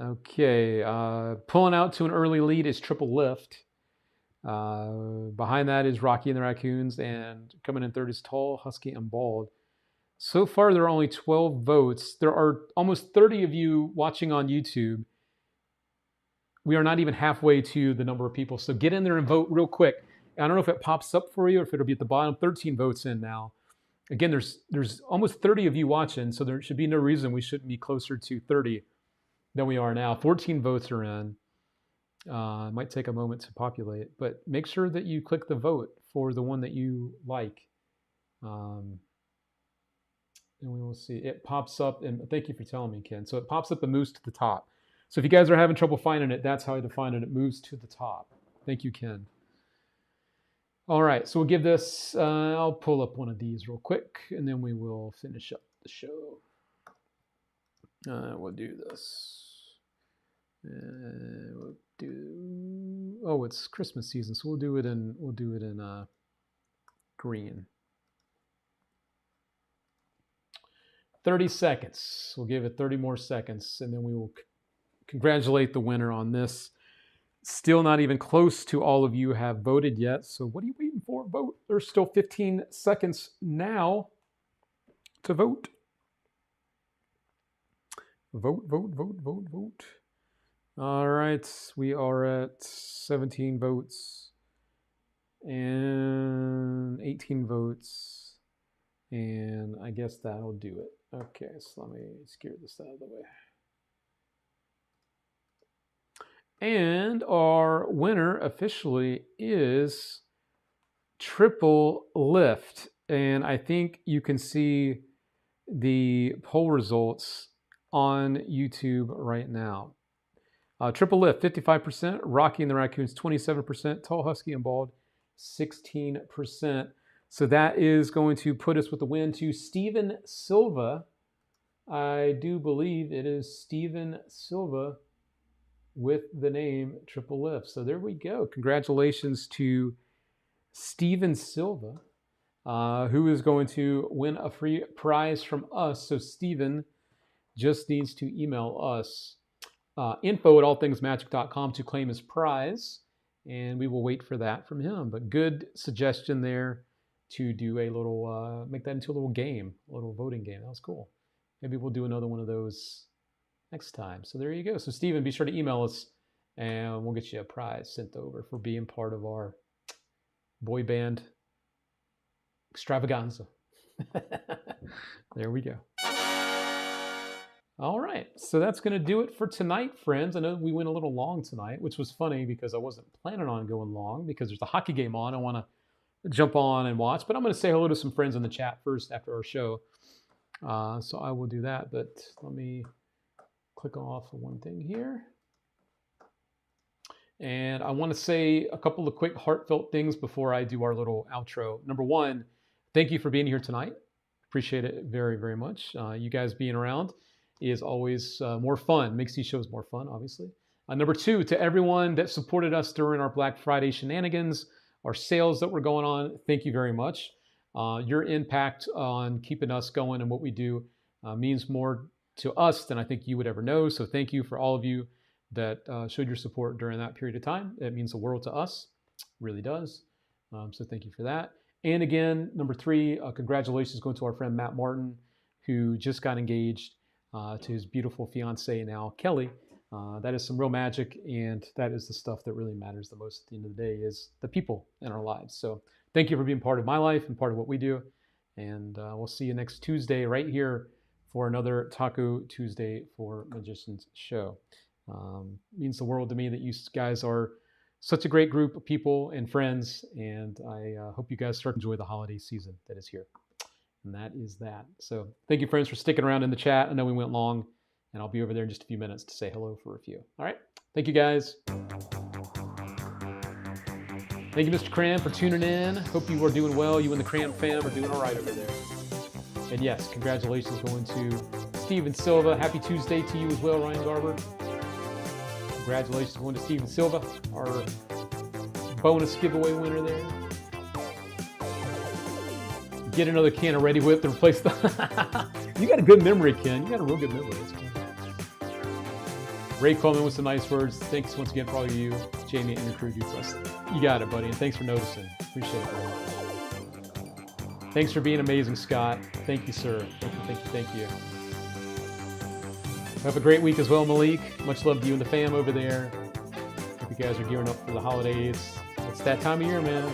Speaker 1: Okay, pulling out to an early lead is Triple Lift. Behind that is Rocky and the Raccoons, and coming in third is Tall, Husky, and Bald. So far, there are only 12 votes. There are almost 30 of you watching on YouTube. We are not even halfway to the number of people, so get in there and vote real quick. I don't know if it pops up for you or if it'll be at the bottom. 13 votes in now. Again, there's almost 30 of you watching, so there should be no reason we shouldn't be closer to 30 than we are now. 14 votes are in. It might take a moment to populate, but make sure that you click the vote for the one that you like. And we will see. It pops up, and thank you for telling me, Ken. So it pops up and moves to the top. So if you guys are having trouble finding it, that's how I define it. It moves to the top. Thank you, Ken. All right, so we'll give this, I'll pull up one of these real quick, and then we will finish up the show. We'll do this. We'll do, oh, it's Christmas season, so we'll do it in green. 30 seconds. We'll give it 30 more seconds, and then we will congratulate the winner on this. Still not even close to all of you have voted yet. So what are you waiting for? Vote. There's still 15 seconds now to vote. Vote, vote, vote, vote, vote. All right. We are at 17 votes and 18 votes. And I guess that'll do it. Okay, so let me scare this out of the way. And our winner officially is Triple Lift. And I think you can see the poll results on YouTube right now. Triple Lift, 55%. Rocky and the Raccoons, 27%. Tall, Husky, and Bald, 16%. So that is going to put us with the win to Steven Silva. I do believe it is Steven Silva with the name Triple Lift. So there we go. Congratulations to Steven Silva, who is going to win a free prize from us. So Steven just needs to email us info@allthingsmagic.com to claim his prize, and we will wait for that from him. But good suggestion there to do a little, make that into a little game, a little voting game. That was cool. Maybe we'll do another one of those next time. So there you go. So Steven, be sure to email us and we'll get you a prize sent over for being part of our boy band extravaganza. There we go. All right, so that's going to do it for tonight, friends. I know we went a little long tonight, which was funny because I wasn't planning on going long because there's a hockey game on. I want to jump on and watch, but I'm going to say hello to some friends in the chat first after our show. So I will do that, but let me click off one thing here. And I want to say a couple of quick heartfelt things before I do our little outro. Number one, thank you for being here tonight. Appreciate it very, very much. You guys being around is always more fun, makes these shows more fun, obviously. Number two, to everyone that supported us during our Black Friday shenanigans, our sales that were going on, thank you very much. Your impact on keeping us going and what we do means more to us than I think you would ever know. So thank you for all of you that showed your support during that period of time. It means the world to us, really does. So thank you for that. And again, number three, congratulations going to our friend Matt Martin, who just got engaged to his beautiful fiancee now, Kelly. That is some real magic, and that is the stuff that really matters the most at the end of the day is the people in our lives. So thank you for being part of my life and part of what we do. And we'll see you next Tuesday right here for another Taco Tuesday for Magicians show. Means the world to me that you guys are such a great group of people and friends, and I hope you guys start to enjoy the holiday season that is here. And that is that. So thank you, friends, for sticking around in the chat. I know we went long, and I'll be over there in just a few minutes to say hello for a few. All right. Thank you, guys. Thank you, Mr. Cram, for tuning in. Hope you are doing well. You and the Cram fam are doing all right over there. And yes, congratulations going to Steven Silva. Happy Tuesday to you as well, Ryan Garber. Congratulations going to Steven Silva, our bonus giveaway winner there. Get another can of Ready Whip to replace the... You got a good memory, Ken. You got a real good memory. Ray Coleman with some nice words. Thanks once again for all of you, Jamie and your crew do for us. You got it, buddy, and thanks for noticing. Appreciate it very much. Thanks for being amazing, Scott. Thank you, sir. Thank you, thank you, thank you. Have a great week as well, Malik. Much love to you and the fam over there. Hope you guys are gearing up for the holidays. It's that time of year, man.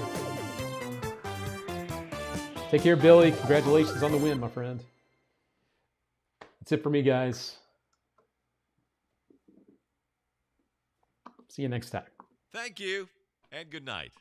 Speaker 1: Take care, Billy. Congratulations on the win, my friend. That's it for me, guys. See you next time.
Speaker 13: Thank you, and good night.